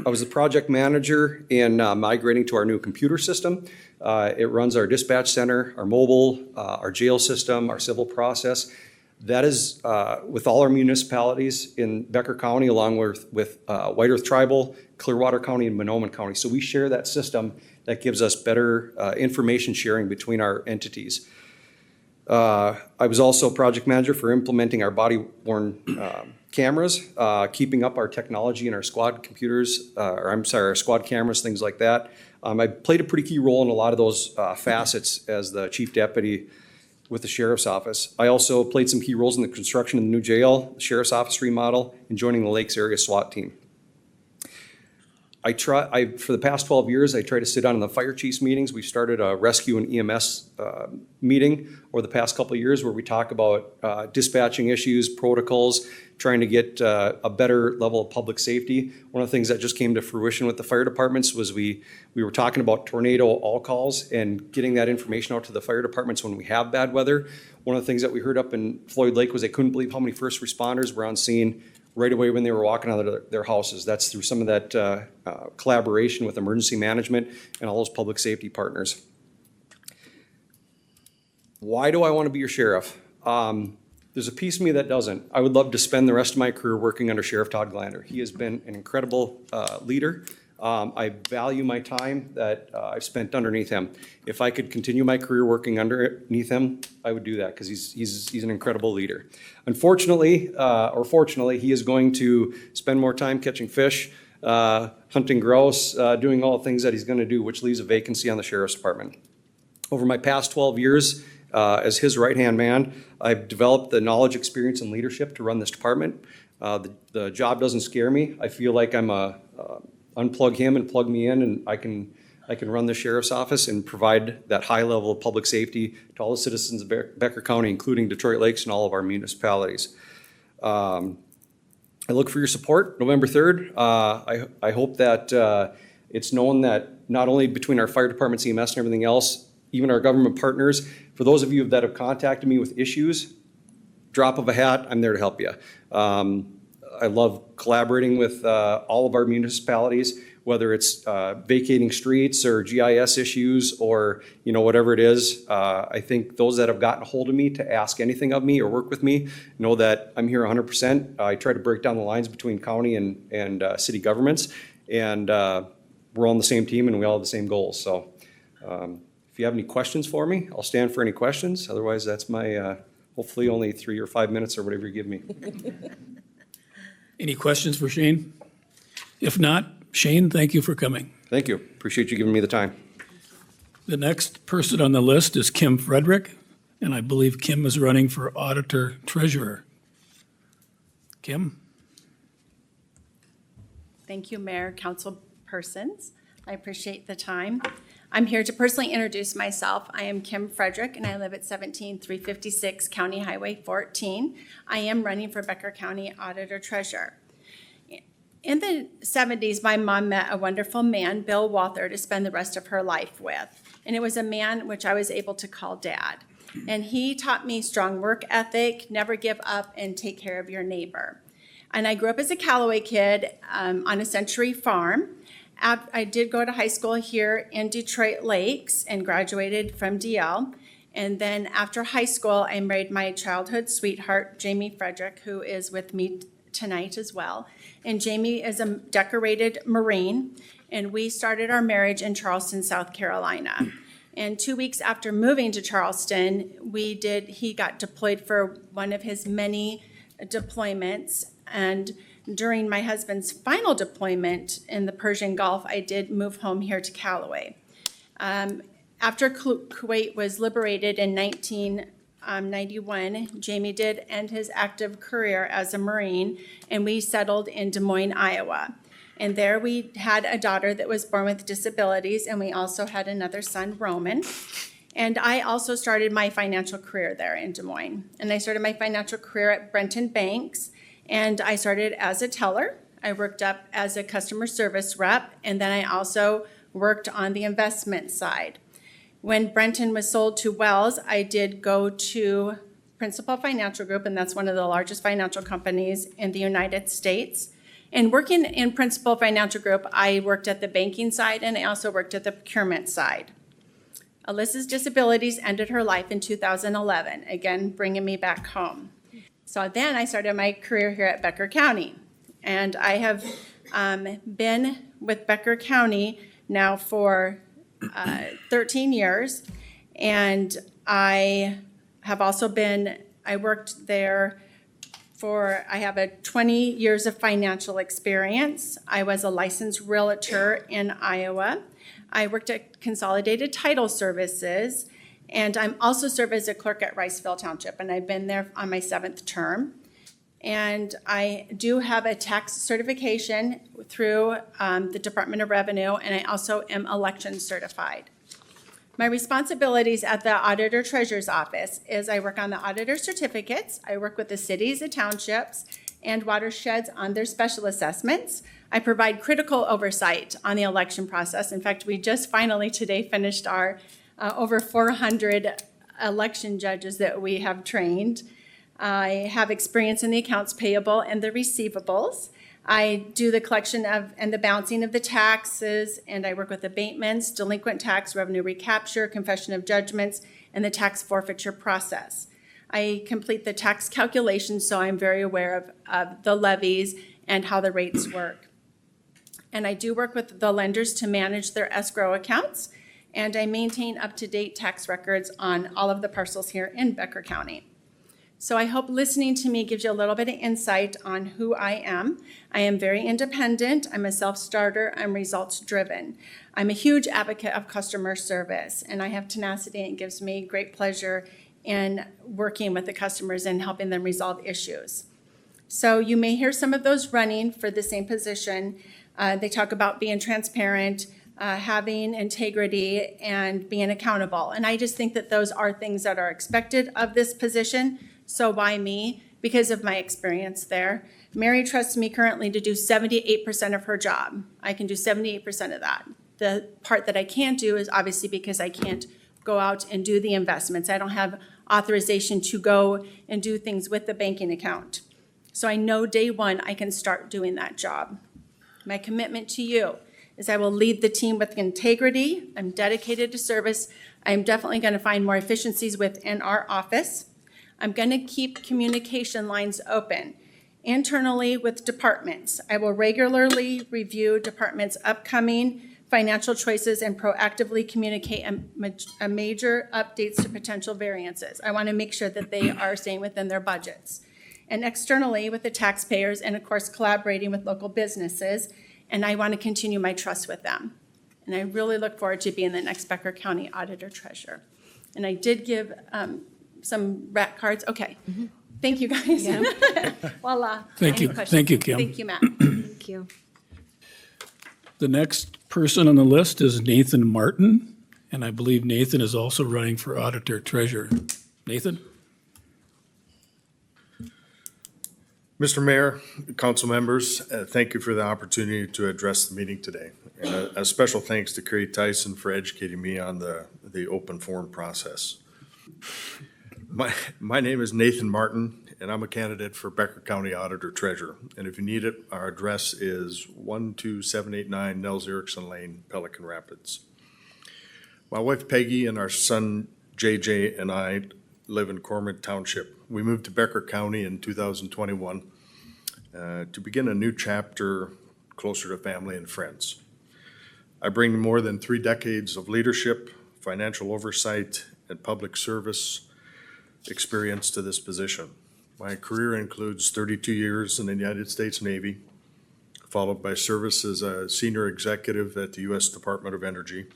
was the project manager in migrating to our new computer system. It runs our dispatch center, our mobile, our jail system, our civil process. That is with all our municipalities in Becker County, along with White Earth Tribal, Clearwater County, and Monoman County. So we share that system that gives us better information sharing between our entities. I was also project manager for implementing our body-worn cameras, keeping up our technology and our squad computers, our squad cameras, things like that. I played a pretty key role in a lot of those facets as the chief deputy with the Sheriff's Office. I also played some key roles in the construction of the new jail, the Sheriff's Office remodel, and joining the Lakes Area SWAT team. For the past 12 years, I try to sit on the fire chiefs meetings. We've started a rescue and EMS meeting over the past couple of years where we talk about dispatching issues, protocols, trying to get a better level of public safety. One of the things that just came to fruition with the fire departments was we were talking about tornado all calls and getting that information out to the fire departments when we have bad weather. One of the things that we heard up in Floyd Lake was they couldn't believe how many first responders were on scene right away when they were walking out of their houses. That's through some of that collaboration with emergency management and all those public safety partners. Why do I want to be your sheriff? There's a piece of me that doesn't. I would love to spend the rest of my career working under Sheriff Todd Glander. He has been an incredible leader. I value my time that I've spent underneath him. If I could continue my career working underneath him, I would do that because he's an incredible leader. Unfortunately, or fortunately, he is going to spend more time catching fish, hunting grouse, doing all the things that he's going to do, which leaves a vacancy on the Sheriff's Department. Over my past 12 years as his right-hand man, I've developed the knowledge, experience, and leadership to run this department. The job doesn't scare me. I feel like I'm unplug him and plug me in, and I can run the sheriff's office and provide that high level of public safety to all the citizens of Becker County, including Detroit Lakes and all of our municipalities. I look for your support November 3rd. I hope that it's known that not only between our fire departments, EMS, and everything else, even our government partners, for those of you that have contacted me with issues, drop of a hat, I'm there to help you. I love collaborating with all of our municipalities, whether it's vacating streets or GIS issues or whatever it is. I think those that have gotten a hold of me to ask anything of me or work with me know that I'm here 100%. I try to break down the lines between county and city governments, and we're all on the same team and we all have the same goals. So if you have any questions for me, I'll stand for any questions. Otherwise, that's my hopefully only 3 or 5 minutes or whatever you give me. Any questions for Shane? If not, Shane, thank you for coming. Thank you. Appreciate you giving me the time. The next person on the list is Kim Frederick, and I believe Kim is running for Auditor Treasurer. Kim? Thank you, Mayor, council persons. I appreciate the time. I'm here to personally introduce myself. I am Kim Frederick, and I live at 17356 County Highway 14. I am running for Becker County Auditor Treasurer. In the 70s, my mom met a wonderful man, Bill Walther, to spend the rest of her life with. And it was a man which I was able to call Dad. And he taught me strong work ethic, never give up, and take care of your neighbor. And I grew up as a Callaway kid on a Century farm. I did go to high school here in Detroit Lakes and graduated from DL. And then after high school, I married my childhood sweetheart, Jamie Frederick, who is with me tonight as well. And Jamie is a decorated Marine, and we started our marriage in Charleston, South Carolina. And 2 weeks after moving to Charleston, he got deployed for one of his many deployments. And during my husband's final deployment in the Persian Gulf, I did move home here to Callaway. After Kuwait was liberated in 1991, Jamie did end his active career as a Marine, and we settled in Des Moines, Iowa. And there we had a daughter that was born with disabilities, and we also had another son, Roman. And I also started my financial career there in Des Moines. And I started my financial career at Brenton Banks. And I started as a teller. I worked up as a customer service rep, and then I also worked on the investment side. When Brenton was sold to Wells, I did go to Principal Financial Group, and that's one of the largest financial companies in the United States. And working in Principal Financial Group, I worked at the banking side, and I also worked at the procurement side. Alyssa's disabilities ended her life in 2011, again, bringing me back home. So then I started my career here at Becker County. And I have been with Becker County now for 13 years. And I have also I worked there I have 20 years of financial experience. I was a licensed realtor in Iowa. I worked at Consolidated Title Services. And I'm also serve as a clerk at Riceville Township, and I've been there on my 7th term. And I do have a tax certification through the Department of Revenue, and I also am election certified. My responsibilities at the Auditor Treasurer's Office is I work on the auditor certificates, I work with the cities and townships and watersheds on their special assessments. I provide critical oversight on the election process. In fact, we just finally today finished our over 400 election judges that we have trained. I have experience in the accounts payable and the receivables. I do the collection of and the balancing of the taxes, and I work with abatements, delinquent tax, revenue recapture, confession of judgments, and the tax forfeiture process. I complete the tax calculations, so I'm very aware of the levies and how the rates work. And I do work with the lenders to manage their escrow accounts, and I maintain up-to-date tax records on all of the parcels here in Becker County. So I hope listening to me gives you a little bit of insight on who I am. I am very independent. I'm a self-starter. I'm results-driven. I'm a huge advocate of customer service, and I have tenacity, and it gives me great pleasure in working with the customers and helping them resolve issues. So you may hear some of those running for the same position. They talk about being transparent, having integrity, and being accountable. And I just think that those are things that are expected of this position. So why me? Because of my experience there. Mary trusts me currently to do 78% of her job. I can do 78% of that. The part that I can't do is obviously because I can't go out and do the investments. I don't have authorization to go and do things with the banking account. So I know day one I can start doing that job. My commitment to you is I will lead the team with integrity. I'm dedicated to service. I'm definitely going to find more efficiencies within our office. I'm going to keep communication lines open internally with departments. I will regularly review departments' upcoming financial choices and proactively communicate a major updates to potential variances. I want to make sure that they are staying within their budgets. And externally with the taxpayers and of course collaborating with local businesses. And I want to continue my trust with them. And I really look forward to being the next Becker County Auditor Treasurer. And I did give some rat cards. Okay. Thank you, guys. Voila. Thank Any you. questions? Thank you, Kim. Thank you, Matt. Thank you. The next person on the list is Nathan Martin, and I believe Nathan is also running for Auditor Treasurer. Nathan? Mr. Mayor, council members, thank you for the opportunity to address the meeting today. And a special thanks to Kerry Tyson for educating me on the open forum process. My name is Nathan Martin, and I'm a candidate for Becker County Auditor Treasurer. And if you need it, our address is 12789 Nels Erickson Lane, Pelican Rapids. My wife Peggy and our son JJ and I live in Cormorant Township. We moved to Becker County in 2021 to begin a new chapter closer to family and friends. I bring more than 3 decades of leadership, financial oversight, and public service experience to this position. My career includes 32 years in the United States Navy, followed by service as a senior executive at the U.S. Department of Energy,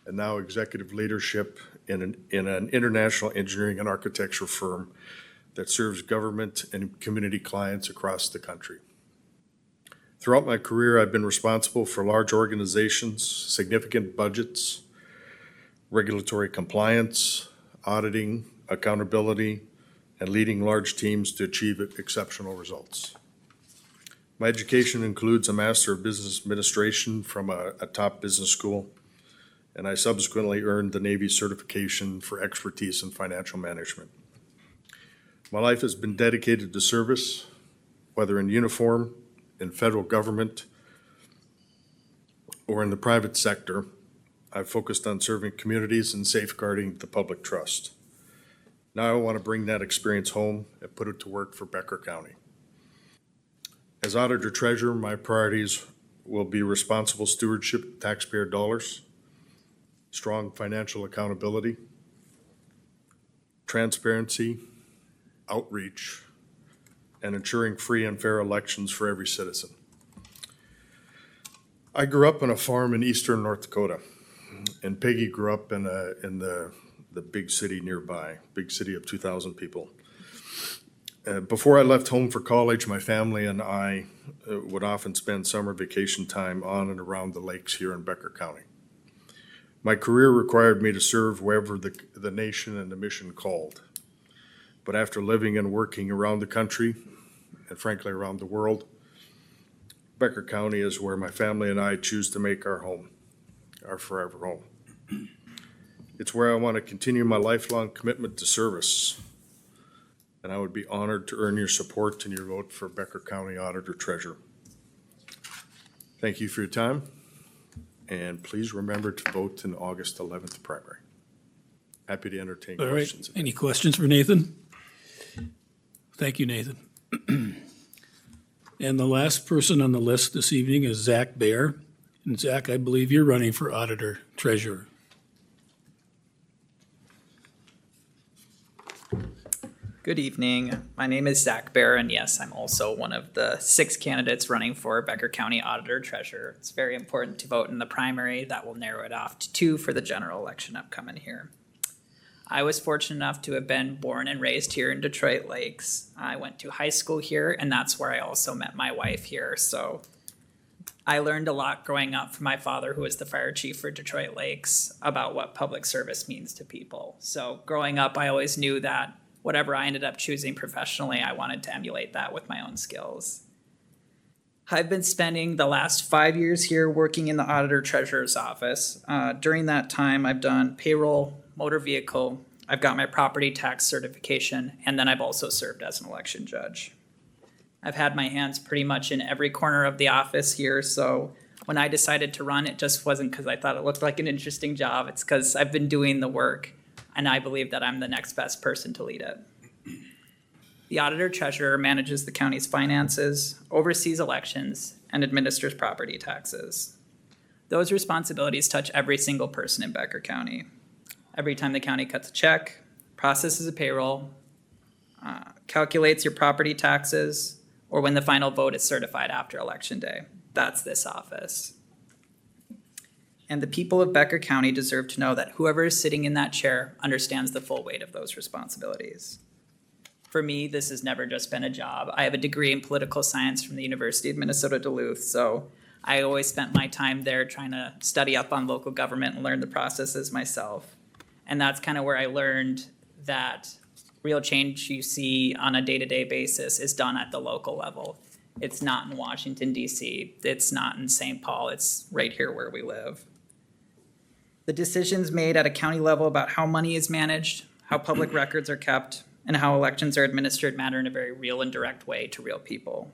and now executive leadership in an international engineering and architecture firm that serves government and community clients across the country. Throughout my career, I've been responsible for large organizations, significant budgets, regulatory compliance, auditing, accountability, and leading large teams to achieve exceptional results. My education includes a Master of Business Administration from a top business school, and I subsequently earned the Navy certification for expertise in financial management. My life has been dedicated to service, whether in uniform, in federal government, or in the private sector. I've focused on serving communities and safeguarding the public trust. Now I want to bring that experience home and put it to work for Becker County. As Auditor Treasurer, my priorities will be responsible stewardship of taxpayer dollars, strong financial accountability, transparency, outreach, and ensuring free and fair elections for every citizen. I grew up on a farm in eastern North Dakota, and Peggy grew up in the big city nearby, big city of 2,000 people. Before I left home for college, my family and I would often spend summer vacation time on and around the lakes here in Becker County. My career required me to serve wherever the nation and the mission called. But after living and working around the country, and frankly around the world, Becker County is where my family and I choose to make our home, our forever home. It's where I want to continue my lifelong commitment to service. And I would be honored to earn your support and your vote for Becker County Auditor Treasurer. Thank you for your time, and please remember to vote in August 11th primary. Happy to entertain All right, questions. any questions for Nathan? Thank you, Nathan. And the last person on the list this evening is Zach Baer. And Zach, I believe you're running for Auditor Treasurer. Good evening. My name is Zach Baer, and yes, I'm also one of the 6 candidates running for Becker County Auditor Treasurer. It's very important to vote in the primary. That will narrow it off to 2 for the general election upcoming here. I was fortunate enough to have been born and raised here in Detroit Lakes. I went to high school here, and that's where I also met my wife here. So I learned a lot growing up from my father, who was the fire chief for Detroit Lakes, about what public service means to people. So growing up, I always knew that whatever I ended up choosing professionally, I wanted to emulate that with my own skills. I've been spending the last 5 years here working in the Auditor Treasurer's office. During that time, I've done payroll, motor vehicle, I've got my property tax certification, and then I've also served as an election judge. I've had my hands pretty much in every corner of the office here, so when I decided to run, it just wasn't because I thought it looked like an interesting job. It's because I've been doing the work, and I believe that I'm the next best person to lead it. The Auditor Treasurer manages the county's finances, oversees elections, and administers property taxes. Those responsibilities touch every single person in Becker County. Every time the county cuts a check, processes a payroll, calculates your property taxes, or when the final vote is certified after Election Day. That's this office. And the people of Becker County deserve to know that whoever is sitting in that chair understands the full weight of those responsibilities. For me, this has never just been a job. I have a degree in political science from the University of Minnesota Duluth, so I always spent my time there trying to study up on local government and learn the processes myself. And that's kind of where I learned that real change you see on a day-to-day basis is done at the local level. It's not in Washington, D.C. It's not in St. Paul. It's right here where we live. The decisions made at a county level about how money is managed, how public records are kept, and how elections are administered matter in a very real and direct way to real people.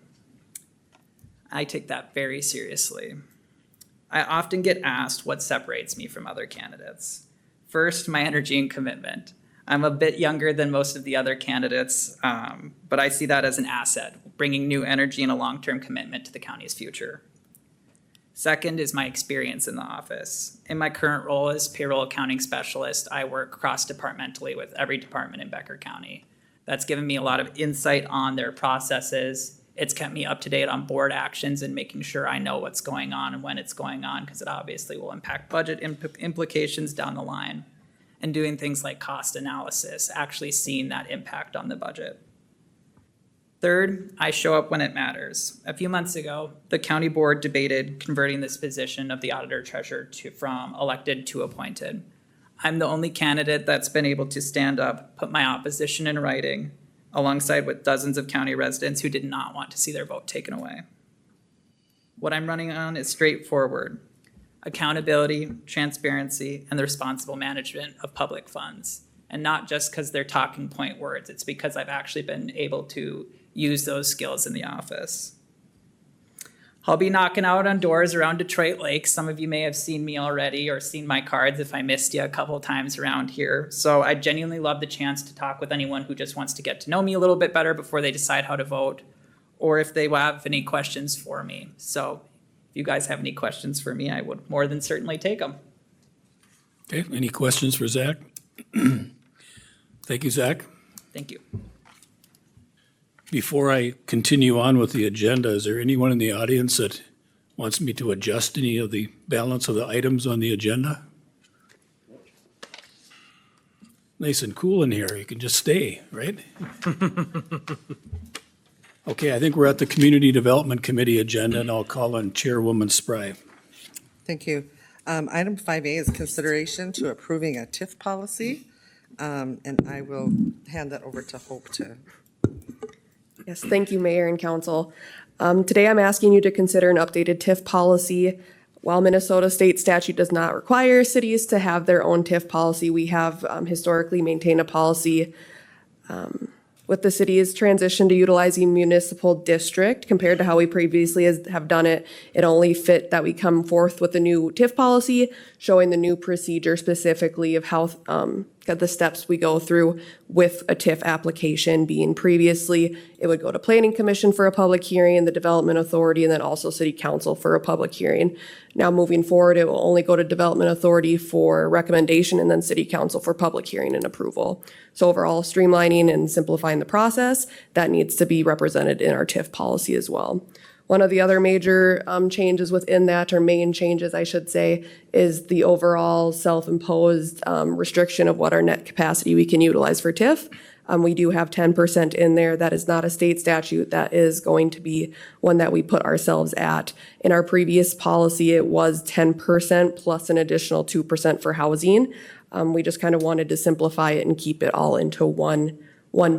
I take that very seriously. I often get asked what separates me from other candidates. First, my energy and commitment. I'm a bit younger than most of the other candidates, but I see that as an asset, bringing new energy and a long-term commitment to the county's future. Second is my experience in the office. In my current role as payroll accounting specialist, I work cross-departmentally with every department in Becker County. That's given me a lot of insight on their processes. It's kept me up to date on board actions and making sure I know what's going on and when it's going on, because it obviously will impact budget implications down the line. And doing things like cost analysis, actually seeing that impact on the budget. Third, I show up when it matters. A few months ago, the county board debated converting this position of the auditor treasurer from elected to appointed. I'm the only candidate that's been able to stand up, put my opposition in writing, alongside with dozens of county residents who did not want to see their vote taken away. What I'm running on is straightforward: accountability, transparency, and the responsible management of public funds. And not just because they're talking point words, it's because I've actually been able to use those skills in the office. I'll be knocking out on doors around Detroit Lakes. Some of you may have seen me already or seen my cards if I missed you a couple of times around here. So I genuinely love the chance to talk with anyone who just wants to get to know me a little bit better before they decide how to vote, or if they have any questions for me. So if you guys have any questions for me, I would more than certainly take them. Okay, any questions for Zach? Thank you, Zach. Thank you. Before I continue on with the agenda, is there anyone in the audience that wants me to adjust any of the balance of the items on the agenda? nice and cool in here. You can just stay, right? Okay, I think we're at the Community Development Committee agenda, and I'll call on Chairwoman Spry. Thank you. Item 5A is consideration to approving a TIF policy. And I will hand that over to Hope to. Yes, thank you, Mayor and Council. Today I'm asking you to consider an updated TIF policy. While Minnesota state statute does not require cities to have their own TIF policy, we have historically maintained a policy with the city's transition to utilizing municipal district compared to how we previously have done it. It only fit that we come forth with a new TIF policy showing the new procedure specifically of how the steps we go through with a TIF application, being previously it would go to Planning Commission for a public hearing, the Development Authority, and then also City Council for a public hearing. Now moving forward, it will only go to Development Authority for recommendation and then City Council for public hearing and approval. So overall, streamlining and simplifying the process, that needs to be represented in our TIF policy as well. One of the other major changes within that, or main changes, I should say, is the overall self-imposed restriction of what our net capacity we can utilize for TIF. We do have 10% in there. That is not a state statute. That is going to be one that we put ourselves at. In our previous policy, it was 10% plus an additional 2% for housing. We just kind of wanted to simplify it and keep it all into one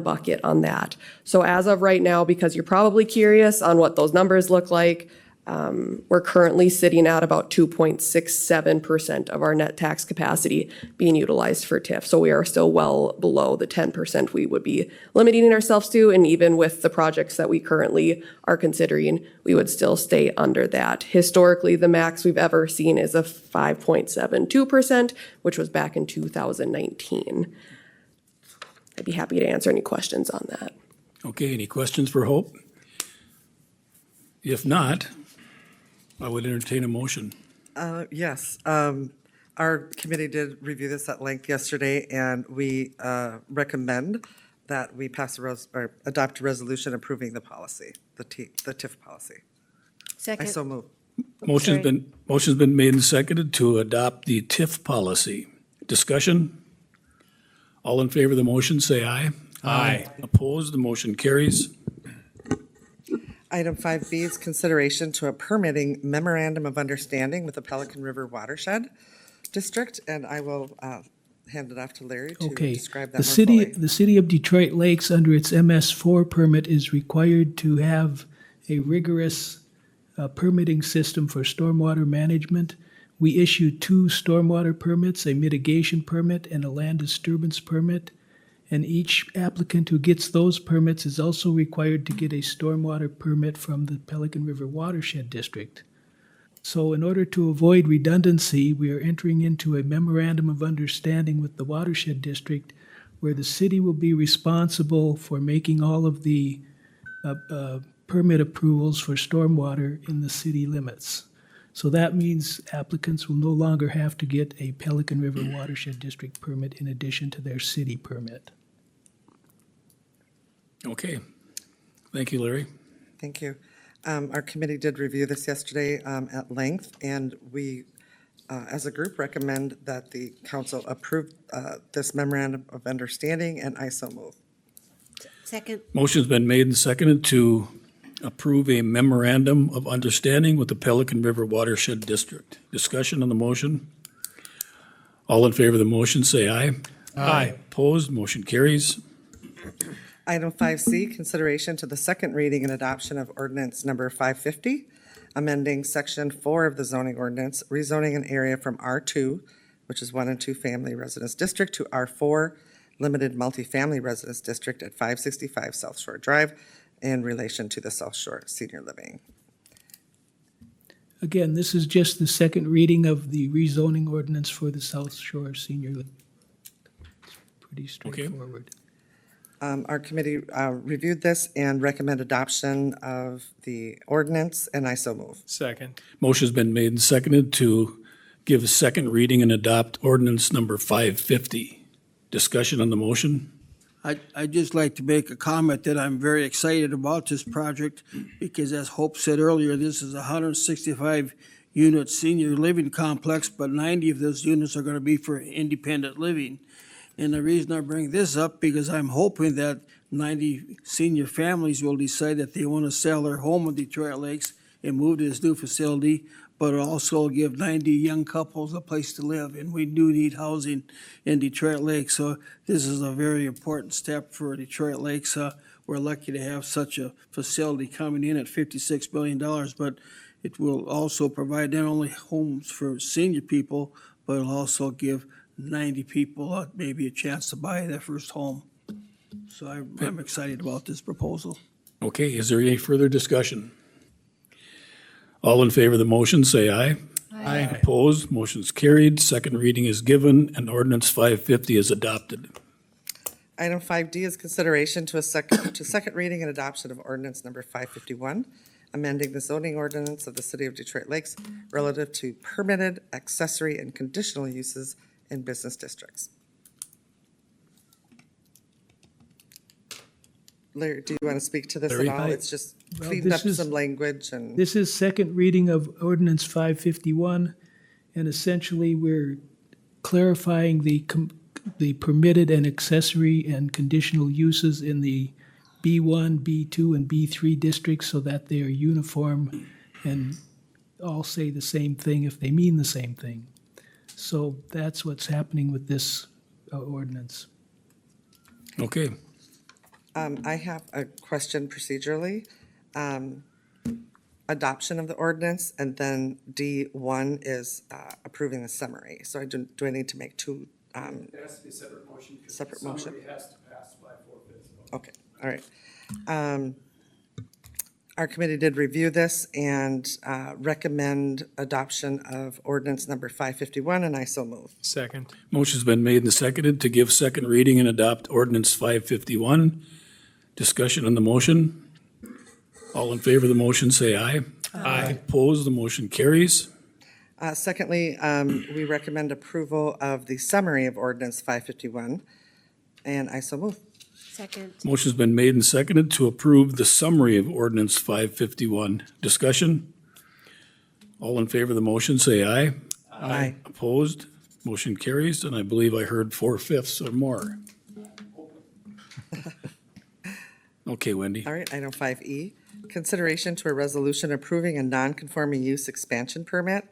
bucket on that. So as of right now, because you're probably curious on what those numbers look like, we're currently sitting at about 2.67% of our net tax capacity being utilized for TIF. So we are still well below the 10% we would be limiting ourselves to. And even with the projects that we currently are considering, we would still stay under that. Historically, the max we've ever seen is a 5.72%, which was back in 2019. I'd be happy to answer any questions on that. Okay, any questions for Hope? If not, I would entertain a motion. Yes. Our committee did review this at length yesterday, and we recommend that we pass or adopt a resolution approving the policy, the TIF policy. I Second. so move. Motion's been made and seconded to adopt the TIF policy. Discussion? All in favor of the motion, say aye. Aye. Opposed, the motion carries. Item 5B is consideration to a permitting memorandum of understanding with the Pelican River Watershed District, and I will hand it off to Larry to Okay. describe that The more city, fully. the city of Detroit Lakes, under its MS4 permit, is required to have a rigorous permitting system for stormwater management. We issue 2 stormwater permits, a mitigation permit and a land disturbance permit. And each applicant who gets those permits is also required to get a stormwater permit from the Pelican River Watershed District. So in order to avoid redundancy, we are entering into a memorandum of understanding with the Watershed District where the city will be responsible for making all of the permit approvals for stormwater in the city limits. So that means applicants will no longer have to get a Pelican River Watershed District permit in addition to their city permit. Okay. Thank you, Larry. Thank you. Our committee did review this yesterday at length, and we, as a group, recommend that the council approve this memorandum of understanding, and I so move. Second. Motion's been made and seconded to approve a memorandum of understanding with the Pelican River Watershed District. Discussion on the motion? All in favor of the motion, say aye. Aye. Opposed, motion carries. Item 5C, consideration to the second reading and adoption of ordinance number 550, amending section 4 of the zoning ordinance, rezoning an area from R2, which is 1 and 2 family residence district, to R4, limited multifamily residence district at 565 South Shore Drive in relation to the South Shore Senior Living. Again, this is just the second reading of the rezoning ordinance for the South Shore Senior Living. Pretty straightforward. Our committee reviewed this and recommend adoption of the ordinance, and I so move. Second. Motion's been made and seconded to give a second reading and adopt ordinance number 550. Discussion on the motion? I'd just like to make a comment that I'm very excited about this project because, as Hope said earlier, this is a 165-unit senior living complex, but 90 of those units are going to be for independent living. And the reason I bring this up, because I'm hoping that 90 senior families will decide that they want to sell their home in Detroit Lakes and move to this new facility, but also give 90 young couples a place to live. And we do need housing in Detroit Lakes, so this is a very important step for Detroit Lakes. We're lucky to have such a facility coming in at $56 billion, but it will also provide not only homes for senior people, but it'll also give 90 people maybe a chance to buy their first home. So I'm excited about this proposal. Okay, is there any further discussion? All in favor of the motion, say aye. Aye. Opposed, motion's carried. Second reading is given, and ordinance 550 is adopted. Item 5D is consideration to second reading and adoption of ordinance number 551, amending the zoning ordinance of the City of Detroit Lakes relative to permitted accessory and conditional uses in business districts. Larry, do you want to speak to this at Larry? all? It's just Well, cleaned up this is- some language and. This is second reading of ordinance 551, and essentially we're clarifying the permitted and accessory and conditional uses in the B1, B2, and B3 districts so that they are uniform and all say the same thing if they mean the same thing. So that's what's happening with this ordinance. Okay, I have a question procedurally. Adoption of the ordinance, and then D1 is approving the summary. So do I need to make two? It has to be a separate motion. Separate motion? has to pass by 4/5. Okay, all right. Our committee did review this and recommend adoption of ordinance number 551, and I so move. Second. motion's been made and seconded to give second reading and adopt ordinance 551. Discussion on the motion. All in favor of the motion, say aye. Aye. Opposed, the motion carries. Secondly, we recommend approval of the summary of ordinance 551, and I so move. Second. Motion's been made and seconded to approve the summary of ordinance 551. Discussion? All in favor of the motion, say aye. Aye. Opposed? Motion carries, and I believe I heard 4/5 or more. Okay, Wendy. All right, item 5E, consideration to a resolution approving a non-conforming use expansion permit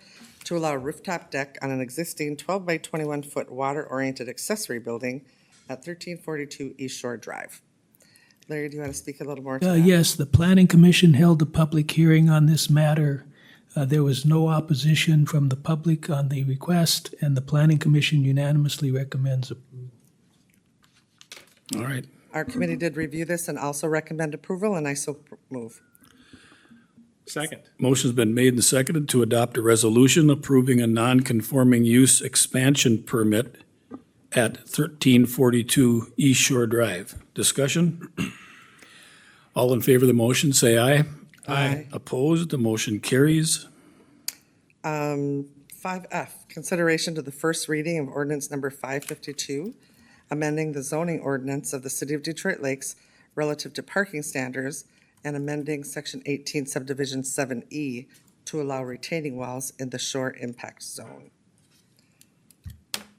to allow a rooftop deck on an existing 12 by 21-foot water-oriented accessory building at 1342 East Shore Drive. Larry, do you want to speak a little more to that? Yes, the Planning Commission held a public hearing on this matter. There was no opposition from the public on the request, and the Planning Commission unanimously recommends approval. All right. Our committee did review this and also recommend approval, and I so move. Second. Motion's been made and seconded to adopt a resolution approving a non-conforming use expansion permit at 1342 East Shore Drive. Discussion? All in favor of the motion, say aye. Aye. Opposed, the motion carries. 5F, consideration to the first reading of ordinance number 552, amending the zoning ordinance of the City of Detroit Lakes relative to parking standards and amending Section 18 subdivision 7E to allow retaining walls in the shore impact zone.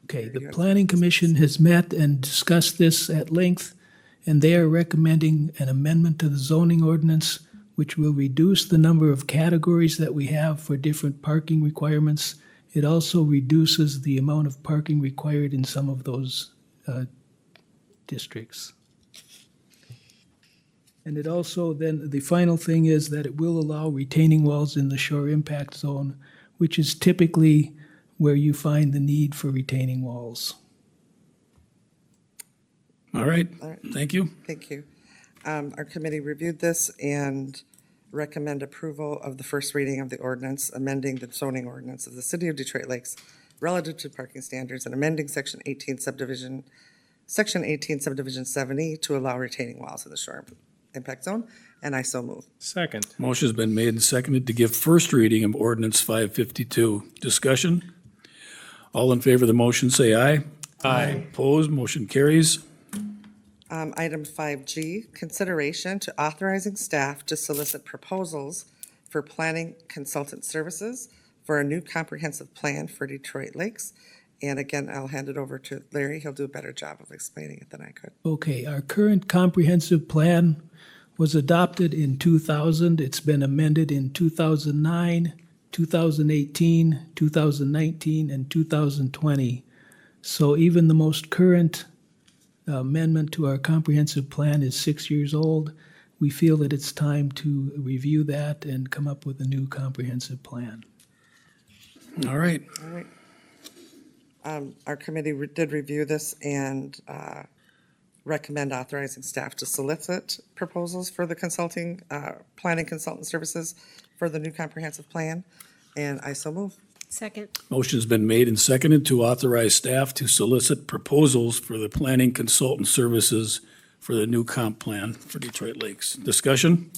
Okay, the Planning Commission has met and discussed this at length, and they are recommending an amendment to the zoning ordinance, which will reduce the number of categories that we have for different parking requirements. It also reduces the amount of parking required in some of those districts. And it also, then, the final thing is that it will allow retaining walls in the shore impact zone, which is typically where you find the need for retaining walls. All right, All right. thank you. Thank you. Our committee reviewed this and recommend approval of the first reading of the ordinance, amending the zoning ordinance of the City of Detroit Lakes relative to parking standards and amending Section 18 subdivision 7E to allow retaining walls in the shore impact zone, and I so move. Second. Motion's been made and seconded to give first reading of ordinance 552. Discussion? All in favor of the motion, say aye. Aye. Opposed, motion carries. Item 5G, consideration to authorizing staff to solicit proposals for planning consultant services for a new comprehensive plan for Detroit Lakes And again, I'll hand it over to Larry. He'll do a better job of explaining it than I could. Okay, our current comprehensive plan was adopted in 2000. It's been amended in 2009, 2018, 2019, and 2020. So even the most current amendment to our comprehensive plan is 6 years old. We feel that it's time to review that and come up with a new comprehensive plan. All right. All right. Our committee did review this and recommend authorizing staff to solicit proposals for the planning consultant services for the new comprehensive plan. And I so move. Second. Motion's been made and seconded to authorize staff to solicit proposals for the planning consultant services for the new comp plan for Detroit Lakes. Discussion?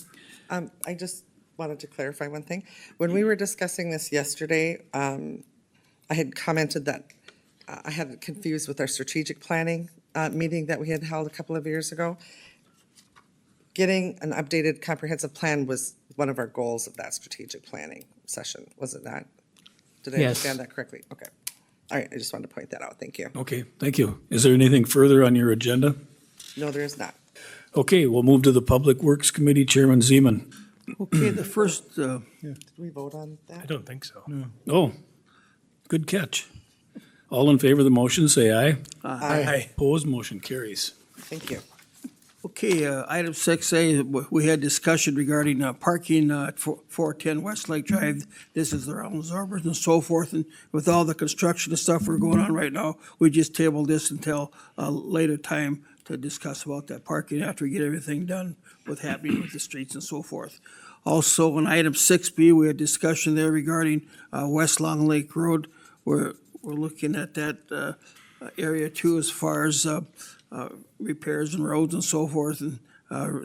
I just wanted to clarify one thing. When we were discussing this yesterday, I had commented that I had it confused with our strategic planning meeting that we had held a couple of years ago. Getting an updated comprehensive plan was one of our goals of that strategic planning session, was it not? Did I Yes. understand that correctly? Okay. All right, I just wanted to point that out. Thank you. Okay, thank you. Is there anything further on your agenda? No, there is not. Okay, we'll move to the Public Works Committee, Chairman Zeman. Okay, the first, Did we vote on that? I don't think so. Oh, good catch. All in favor of the motion, say aye. Aye. Opposed, motion carries. Thank you. okay, item 6A, we had discussion regarding parking at 410 Westlake Drive. This is the round absorbers and so forth, and with all the construction and stuff we're going on right now, we just tabled this until a later time to discuss about that parking after we get everything done with happening with the streets and so forth. Also, on item 6B, we had discussion there regarding West Long Lake Road. We're looking at that area too as far as repairs and roads and so forth, and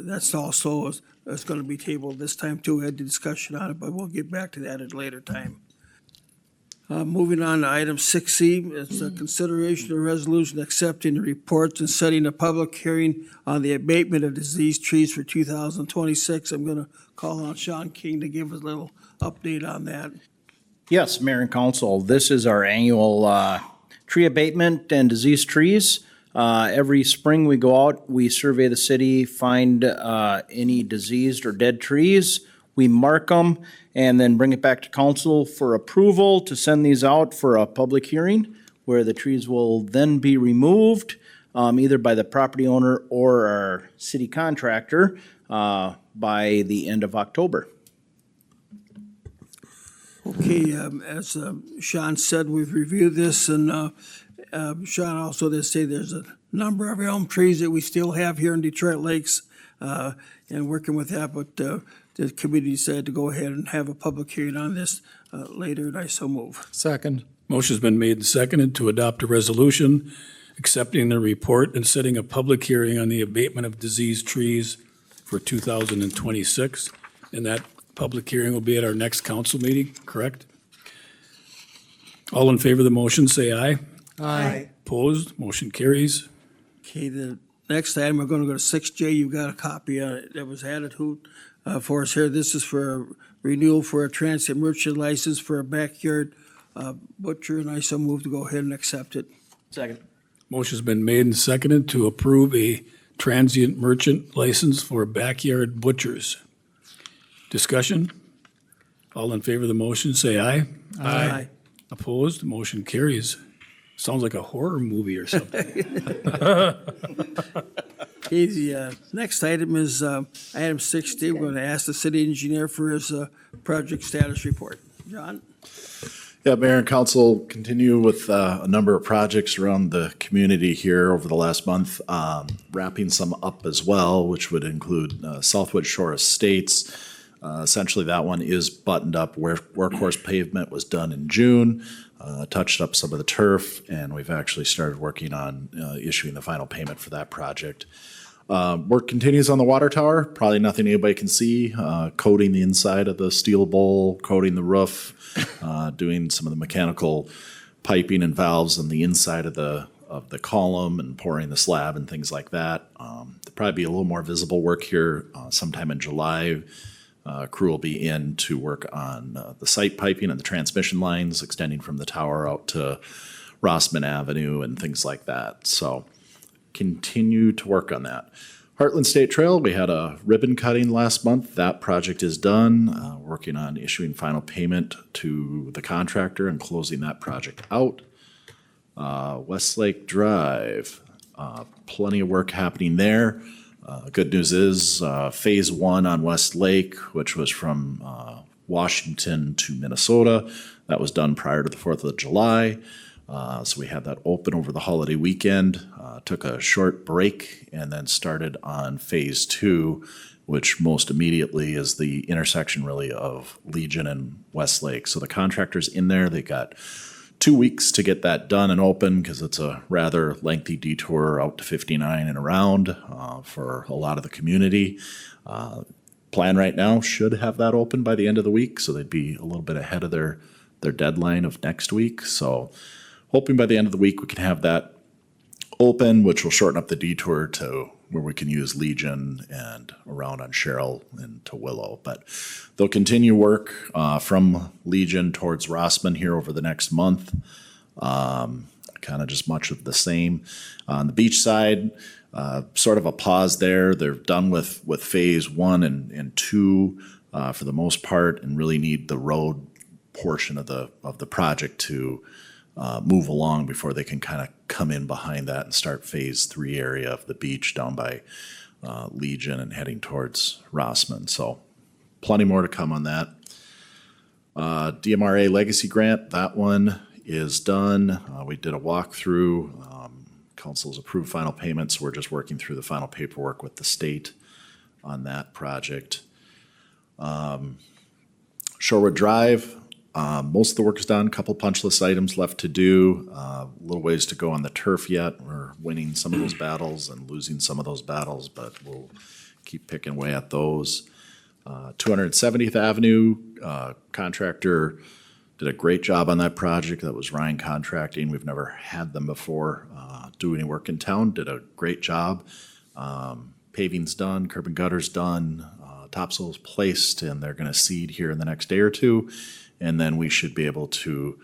that's also is going to be tabled this time too. We had the discussion on it, but we'll get back to that at a later time. Moving on to item 6C, it's a consideration of resolution accepting the reports and setting a public hearing on the abatement of diseased trees for 2026. I'm going to call on Sean King to give us a little update on that. Yes, Mayor and Council, this is our annual tree abatement and diseased trees. Every spring we go out, we survey the city, find any diseased or dead trees. We mark them and then bring it back to council for approval to send these out for a public hearing where the trees will then be removed either by the property owner or our city contractor by the end of October. Okay, as Sean said, we've reviewed this, and Sean also did say there's a number of elm trees that we still have here in Detroit Lakes, and working with that, but the committee decided to go ahead and have a public hearing on this later, and I so move. Second. Motion's been made and seconded to adopt a resolution accepting the report and setting a public hearing on the abatement of diseased trees for 2026. And that public hearing will be at our next council meeting, correct? All in favor of the motion, say aye. Aye. Opposed, motion carries. Okay, the next item, we're gonna go to 6J. You've got a copy that was added for us here. This is for a renewal for a transit merchant license for a backyard butcher, and I so move to go ahead and accept it. Second. Motion's been made and seconded to approve a transient merchant license for backyard butchers. Discussion? All in favor of the motion, say aye. Aye. Opposed, motion carries. Sounds like a horror movie or something. Okay, the next item is item 60. We're gonna ask the city engineer for his project status report. John? Yeah, Mayor and Council continue with a number of projects around the community here over the last month, wrapping some up as well, which would include Southwood Shore Estates. Essentially, that one is buttoned up. Workhorse pavement was done in June, touched up some of the turf, and we've actually started working on issuing the final payment for that project. Work continues on the water tower, probably nothing anybody can see, coating the inside of the steel bowl, coating the roof, doing some of the mechanical piping and valves on the inside of the column and pouring the slab and things like that. There'll probably be a little more visible work here sometime in July. Crew will be in to work on the site piping and the transmission lines extending from the tower out to Rossman Avenue and things like that. So continue to work on that. Heartland State Trail, we had a ribbon cutting last month. That project is done. Working on issuing final payment to the contractor and closing that project out. Westlake Drive, plenty of work happening there. Good news is Phase 1 on Westlake, which was from Washington to Minnesota, that was done prior to the 4th of July. So we had that open over the holiday weekend, took a short break, and then started on Phase 2, which most immediately is the intersection really of Legion and Westlake. So the contractor's in there. They got 2 weeks to get that done and open because it's a rather lengthy detour out to 59 and around for a lot of the community. Plan right now should have that open by the end of the week, so they'd be a little bit ahead of their deadline of next week. So hoping by the end of the week we can have that open, which will shorten up the detour to where we can use Legion and around on Sherrill and to Willow. But they'll continue work from Legion towards Rossman here over the next month. Kind of just much of the same. On the beach side, sort of a pause there. They're done with Phase 1 and 2 for the most part, and really need the road portion of the project to move along before they can kind of come in behind that and start Phase 3 area of the beach down by Legion and heading towards Rossman. So plenty more to come on that. DMRA Legacy Grant, that one is done. We did a walkthrough. Council's approved final payments. We're just working through the final paperwork with the state on that project. Shorewood Drive, most of the work is done, couple punch list items left to do, a little ways to go on the turf yet. We're winning some of those battles and losing some of those battles, but we'll keep picking away at those. 270th Avenue, contractor did a great job on that project. That was Ryan Contracting. We've never had them before do any work in town. Did a great job. Paving's done, curb and gutter's done, topsoil's placed, and they're gonna seed here in the next day or two. And then we should be able to,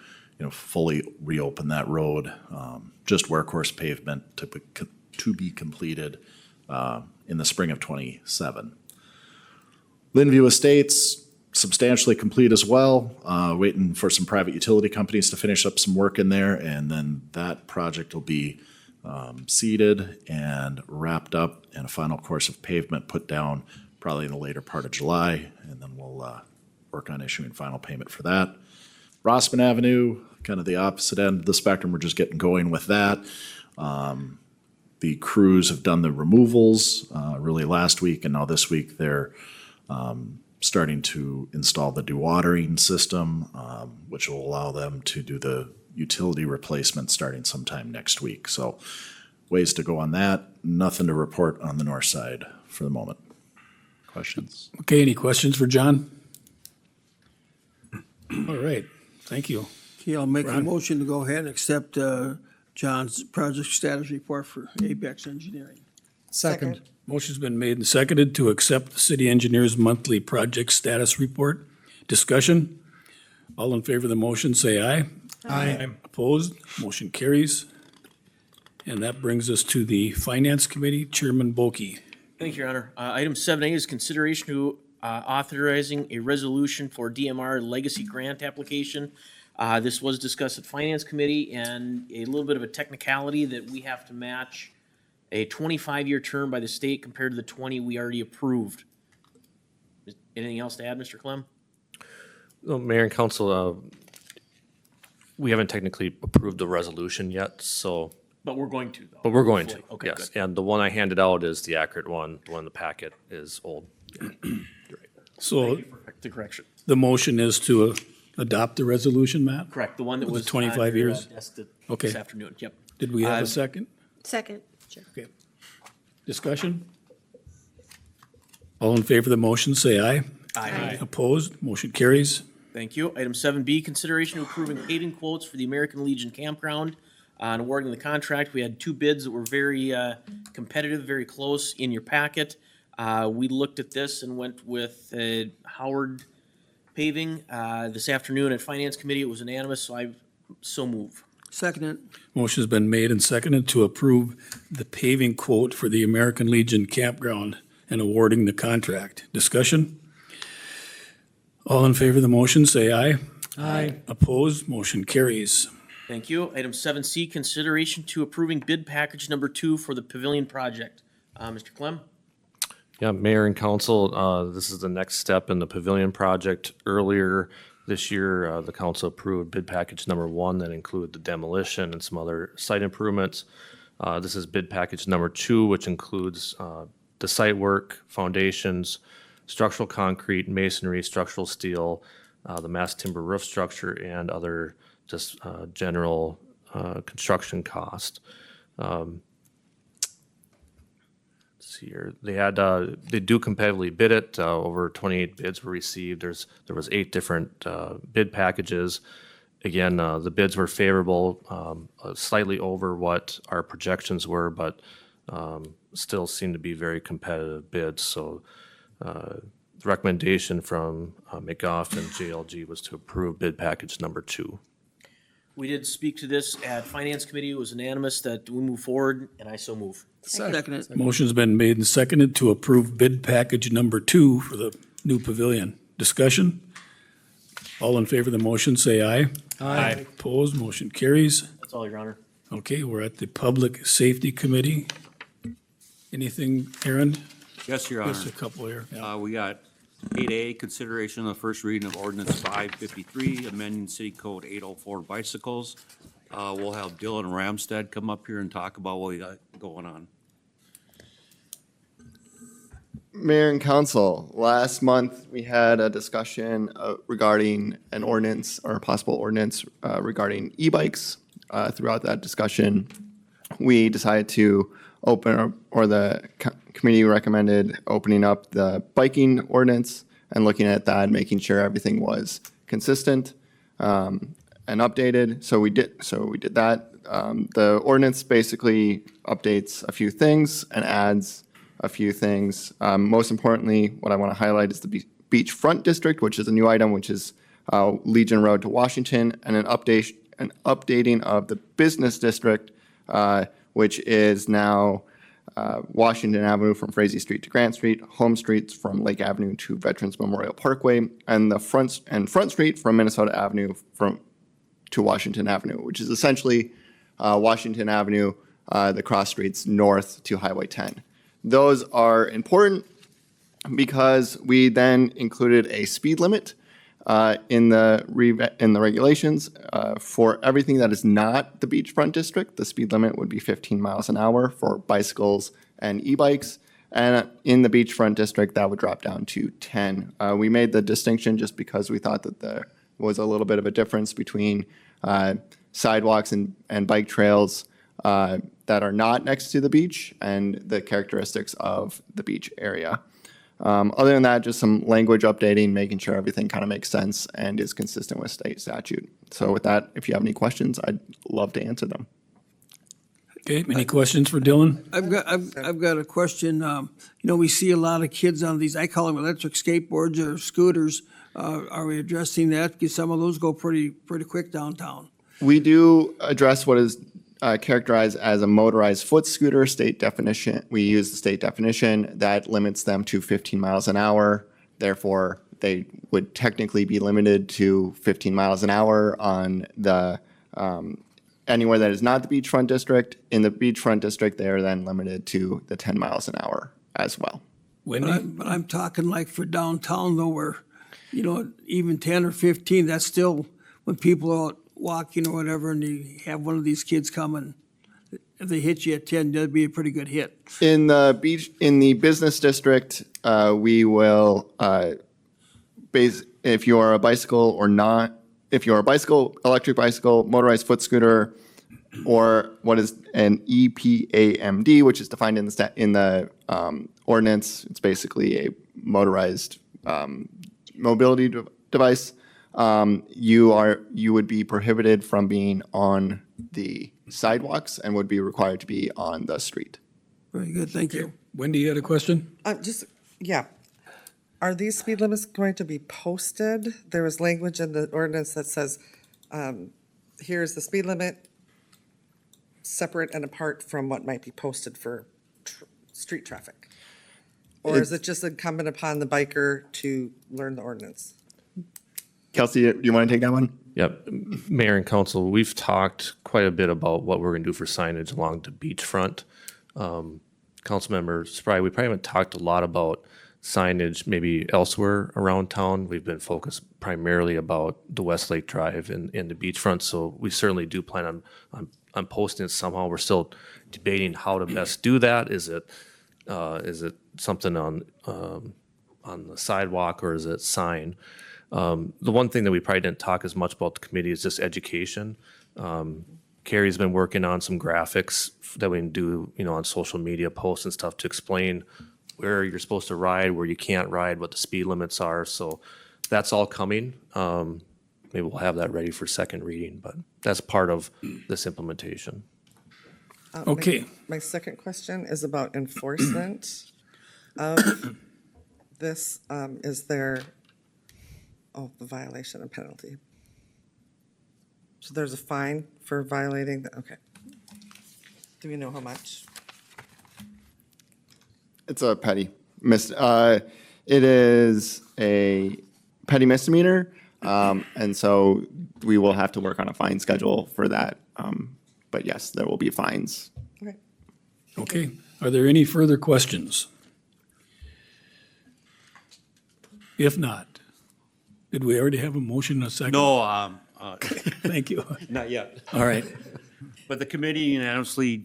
fully reopen that road. Just workhorse pavement to be completed in the spring of '27. Linview Estates, substantially complete as well. Waiting for some private utility companies to finish up some work in there, and then that project will be seeded and wrapped up, and a final course of pavement put down probably in the later part of July, and then we'll work on issuing final payment for that. Rossman Avenue, kind of the opposite end of the spectrum. We're just getting going with that. The crews have done the removals really last week, and now this week they're starting to install the dewatering system, which will allow them to do the utility replacement starting sometime next week. So ways to go on that. Nothing to report on the north side for the moment. Questions? Okay, any questions for John? All right, thank you. Okay, I'll make a Ron? motion to go ahead and accept John's project status report for Apex Engineering. Second. Motion's been made and seconded to accept the city engineer's monthly project status report. Discussion? All in favor of the motion, say aye. Aye. Opposed? Motion carries. And that brings us to the Finance Committee, Chairman Bulkey. Thank you, Your Honor. Item 7A is consideration to authorizing a resolution for DMR legacy grant application. This was discussed at Finance Committee, and a little bit of a technicality that we have to match a 25-year term by the state compared to the 20 we already approved. Anything else to add, Mr. Clem? Well, Mayor and Council, we haven't technically approved the resolution yet, so. But we're going to, though. But we're going to, Okay, yes. good. And the one I handed out is the accurate one. The one in the packet is old. So The correction. the motion is to adopt the resolution, Matt? Correct, the one that With the was. 25 on your, years? desk Okay. This afternoon, yep. Did we have a second? Second. Okay. Discussion? All in favor of the motion, say aye. Aye. Opposed? Motion carries. Thank you. Item 7B, consideration of approving paving quotes for the American Legion Campground and awarding the contract. We had two bids that were very competitive, very close in your packet. We looked at this and went with Howard Paving. This afternoon at Finance Committee, it was unanimous, so I so move. Second it. Motion's been made and seconded to approve the paving quote for the American Legion Campground and awarding the contract. Discussion? All in favor of the motion, say aye. Aye. Opposed? Motion carries. Thank you. Item 7C, consideration to approving bid package number 2 for the pavilion project. Mr. Clem? Yeah, Mayor and Council, this is the next step in the pavilion project. Earlier this year, the council approved bid package number 1 that included the demolition and some other site improvements. This is bid package number 2, which includes the site work, foundations, structural concrete, masonry, structural steel, the mass timber roof structure, and other just general construction cost. Let's see here. They do competitively bid it. Over 28 bids were received. There was 8 different bid packages. Again, the bids were favorable, slightly over what our projections were, but still seem to be very competitive bids. So the recommendation from McGough and JLG was to approve bid package number 2. We did speak to this at Finance Committee. It was unanimous that we move forward, and I so move. Second it. Motion's been made and seconded to approve bid package number 2 for the new pavilion. Discussion? All in favor of the motion, say aye. Aye. Opposed? Motion carries. That's all, Your Honor. Okay, we're at the Public Safety Committee. Anything, Aaron? Yes, Your Honor. Just a couple here. Yeah. We got 8A, consideration of the first reading of ordinance 553, amending city code 804 bicycles. We'll have Dylan Ramstead come up here and talk about what we got going on. Mayor and Council, last month we had a discussion regarding an ordinance or a possible ordinance regarding e-bikes. Throughout that discussion, we decided to open, or the committee recommended opening up the biking ordinance and looking at that, making sure everything was consistent and updated. So we did that. The ordinance basically updates a few things and adds a few things. Most importantly, what I want to highlight is the beachfront district, which is a new item, which is Legion Road to Washington, and an updating of the business district, which is now Washington Avenue from Frazee Street to Grant Street, home streets from Lake Avenue to Veterans Memorial Parkway, and the front street from Minnesota Avenue to Washington Avenue, which is essentially Washington Avenue, the cross streets north to Highway 10. Those are important because we then included a speed limit in the regulations for everything that is not the beachfront district. The speed limit would be 15 miles an hour for bicycles and e-bikes. And in the beachfront district, that would drop down to 10. We made the distinction just because we thought that there was a little bit of a difference between sidewalks and bike trails that are not next to the beach and the characteristics of the beach area. Other than that, just some language updating, making sure everything kind of makes sense and is consistent with state statute. So with that, if you have any questions, I'd love to answer them. Okay, any questions for Dylan? I've got a question. We see a lot of kids on these, I call them electric skateboards or scooters. Are we addressing that? Because some of those go pretty quick downtown. We do address what is characterized as a motorized foot scooter, state definition. We use the state definition that limits them to 15 miles an hour. Therefore, they would technically be limited to 15 miles an hour on the anywhere that is not the beachfront district. In the beachfront district, they are then limited to the 10 miles an hour as well. But I'm talking like for downtown though, where, even 10 or 15, that's still when people are out walking or whatever, and you have one of these kids coming, if they hit you at 10, that'd be a pretty good hit. In the business district, we will if you are a bicycle or not, if you're a bicycle, electric bicycle, motorized foot scooter, or what is an EPAMD, which is defined in the ordinance. It's basically a motorized mobility device. You would be prohibited from being on the sidewalks and would be required to be on the street. Very good, thank you. Wendy, you had a question? Are these speed limits going to be posted? There was language in the ordinance that says, here's the speed limit, separate and apart from what might be posted for street traffic? Or is it just incumbent upon the biker to learn the ordinance? Kelsey, do you want to take that one? Yep. Mayor and council, we've talked quite a bit about what we're going to do for signage along the beachfront. Councilmember Spry, we probably haven't talked a lot about signage maybe elsewhere around town. We've been focused primarily about the Westlake Drive and the beachfront, so we certainly do plan on posting it somehow. We're still debating how to best do that. Is it something on the sidewalk, or is it sign? The one thing that we probably didn't talk as much about the committee is just education. Carrie's been working on some graphics that we can do, on social media posts and stuff to explain where you're supposed to ride, where you can't ride, what the speed limits are. So that's all coming. Maybe we'll have that ready for second reading, but that's part of this implementation. Okay. My second question is about enforcement of this. Is there, the violation and penalty? So there's a fine for violating okay. Do we know how much? It's a petty it is a petty misdemeanor, and so we will have to work on a fine schedule for that. But yes, there will be fines. Okay. Are there any further questions? If not, did we already have a motion and a second? No, Thank you. not yet. All right. But the committee unanimously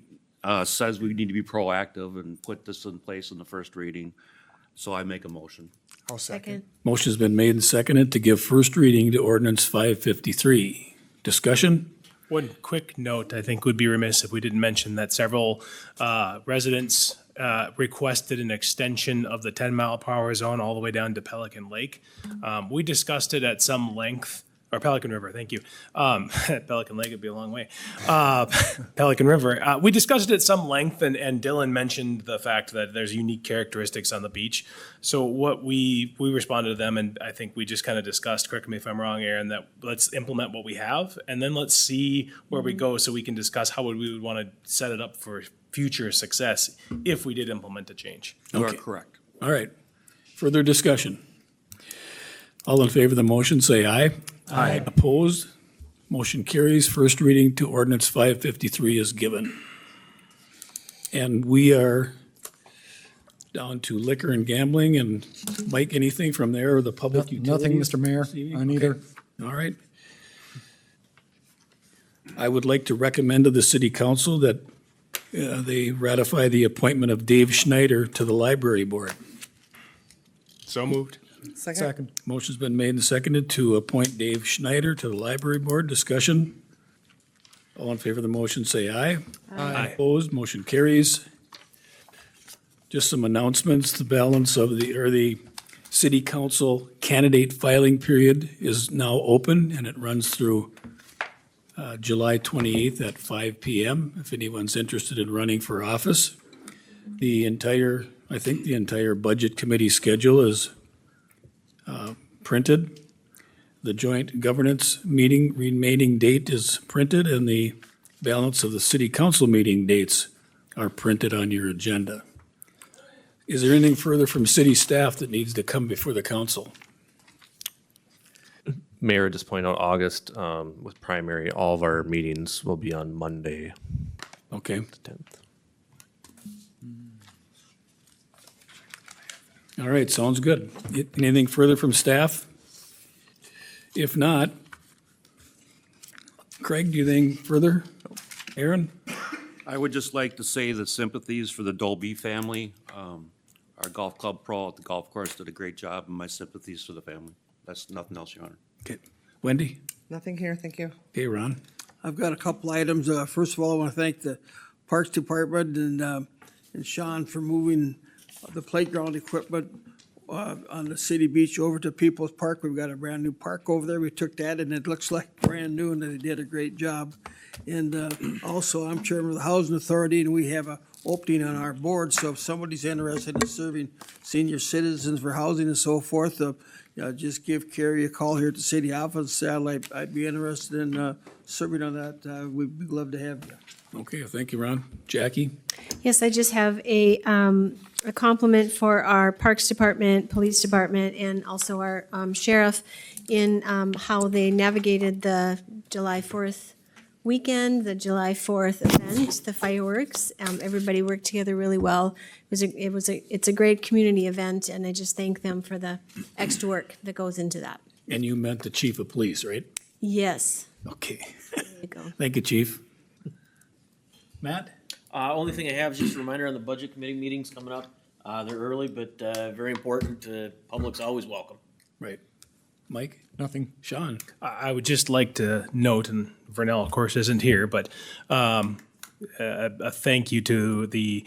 says we need to be proactive and put this in place in the first reading. So I make a motion. I'll second. Motion's been made and seconded to give first reading to ordinance 553. Discussion? One quick note, I think would be remiss if we didn't mention that several residents requested an extension of the 10-mile-per-hour zone all the way down to Pelican Lake. We discussed it at some length, or Pelican River, thank you. Pelican Lake would be a long way. Pelican River. We discussed it at some length, and Dylan mentioned the fact that there's unique characteristics on the beach. So what we responded to them, and I think we just kind of discussed, correct me if I'm wrong, Aaron, that let's implement what we have, and then let's see where we go so we can discuss how we would want to set it up for future success if we did implement a change. You are Okay. correct. All right. Further discussion? All in favor of the motion, say aye. Aye. Opposed? Motion carries. First reading to ordinance 553 is given. And we are down to liquor and gambling. And Mike, anything from there or the public utilities? Nothing, Mr. Mayor, this evening? on either. Okay. All right. I would like to recommend to the city council that they ratify the appointment of Dave Schneider to the library board. So moved. Second? Motion's been made and seconded to appoint Dave Schneider to the library board. Discussion? All in favor of the motion, say aye. Aye. Opposed, motion carries. Just some announcements. The balance of the city council candidate filing period is now open, and it runs through July 28th at 5 PM, if anyone's interested in running for office. I think the entire budget committee schedule is printed. The joint governance meeting remaining date is printed, and the balance of the city council meeting dates are printed on your agenda. Is there anything further from city staff that needs to come before the council? Mayor, just point out August, with primary, all of our meetings will be on Monday, Okay. the 10th. All right, sounds good. Anything further from staff? If not, Craig, do you think further? Aaron? I would just like to say the sympathies for the Dolby family. Our golf club pro at the golf course did a great job, and my sympathies for the family. That's nothing else, Your Honor. Okay. Wendy? Nothing here, thank you. Okay, Ron? I've got a couple items. First of all, I want to thank the Parks Department and Sean for moving the playground equipment on the city beach over to People's Park. We've got a brand-new park over there. We took that, and it looks like brand new, and they did a great job. And also, I'm chairman of the Housing Authority, and we have a opening on our board. So if somebody's interested in serving senior citizens for housing and so forth, just give Carrie a call here at the city office. I'd be interested in serving on that. We'd love to have you. Okay, thank you, Ron. Jackie? Yes, I just have a compliment for our Parks Department, Police Department, and also our sheriff in how they navigated the July 4th weekend, the July 4th event, the fireworks. Everybody worked together really well. It's a great community event, and I just thank them for the extra work that goes into that. And you meant the chief of police, right? Yes. Okay. There you go. Thank you, chief. Matt? Only thing I have is just a reminder on the budget committee meetings coming up. They're early, but very important. Public's always welcome. Right. Mike? Nothing. Sean? I would just like to note, and Vernell, of course, isn't here, but a thank you to the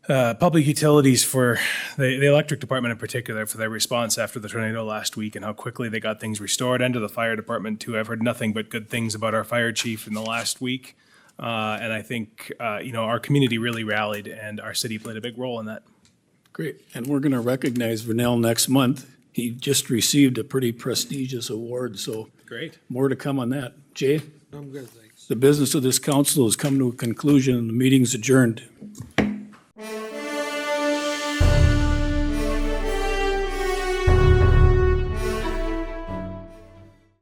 public utilities for the electric department in particular for their response after the tornado last week and how quickly they got things restored, and to the fire department too. I've heard nothing but good things about our fire chief in the last week. And I think, our community really rallied and our city played a big role in that. Great. And we're going to recognize Vernell next month. He just received a pretty prestigious award, so Great. more to come on that. Jay? I'm good, thanks. The business of this council has come to a conclusion and the meeting's adjourned.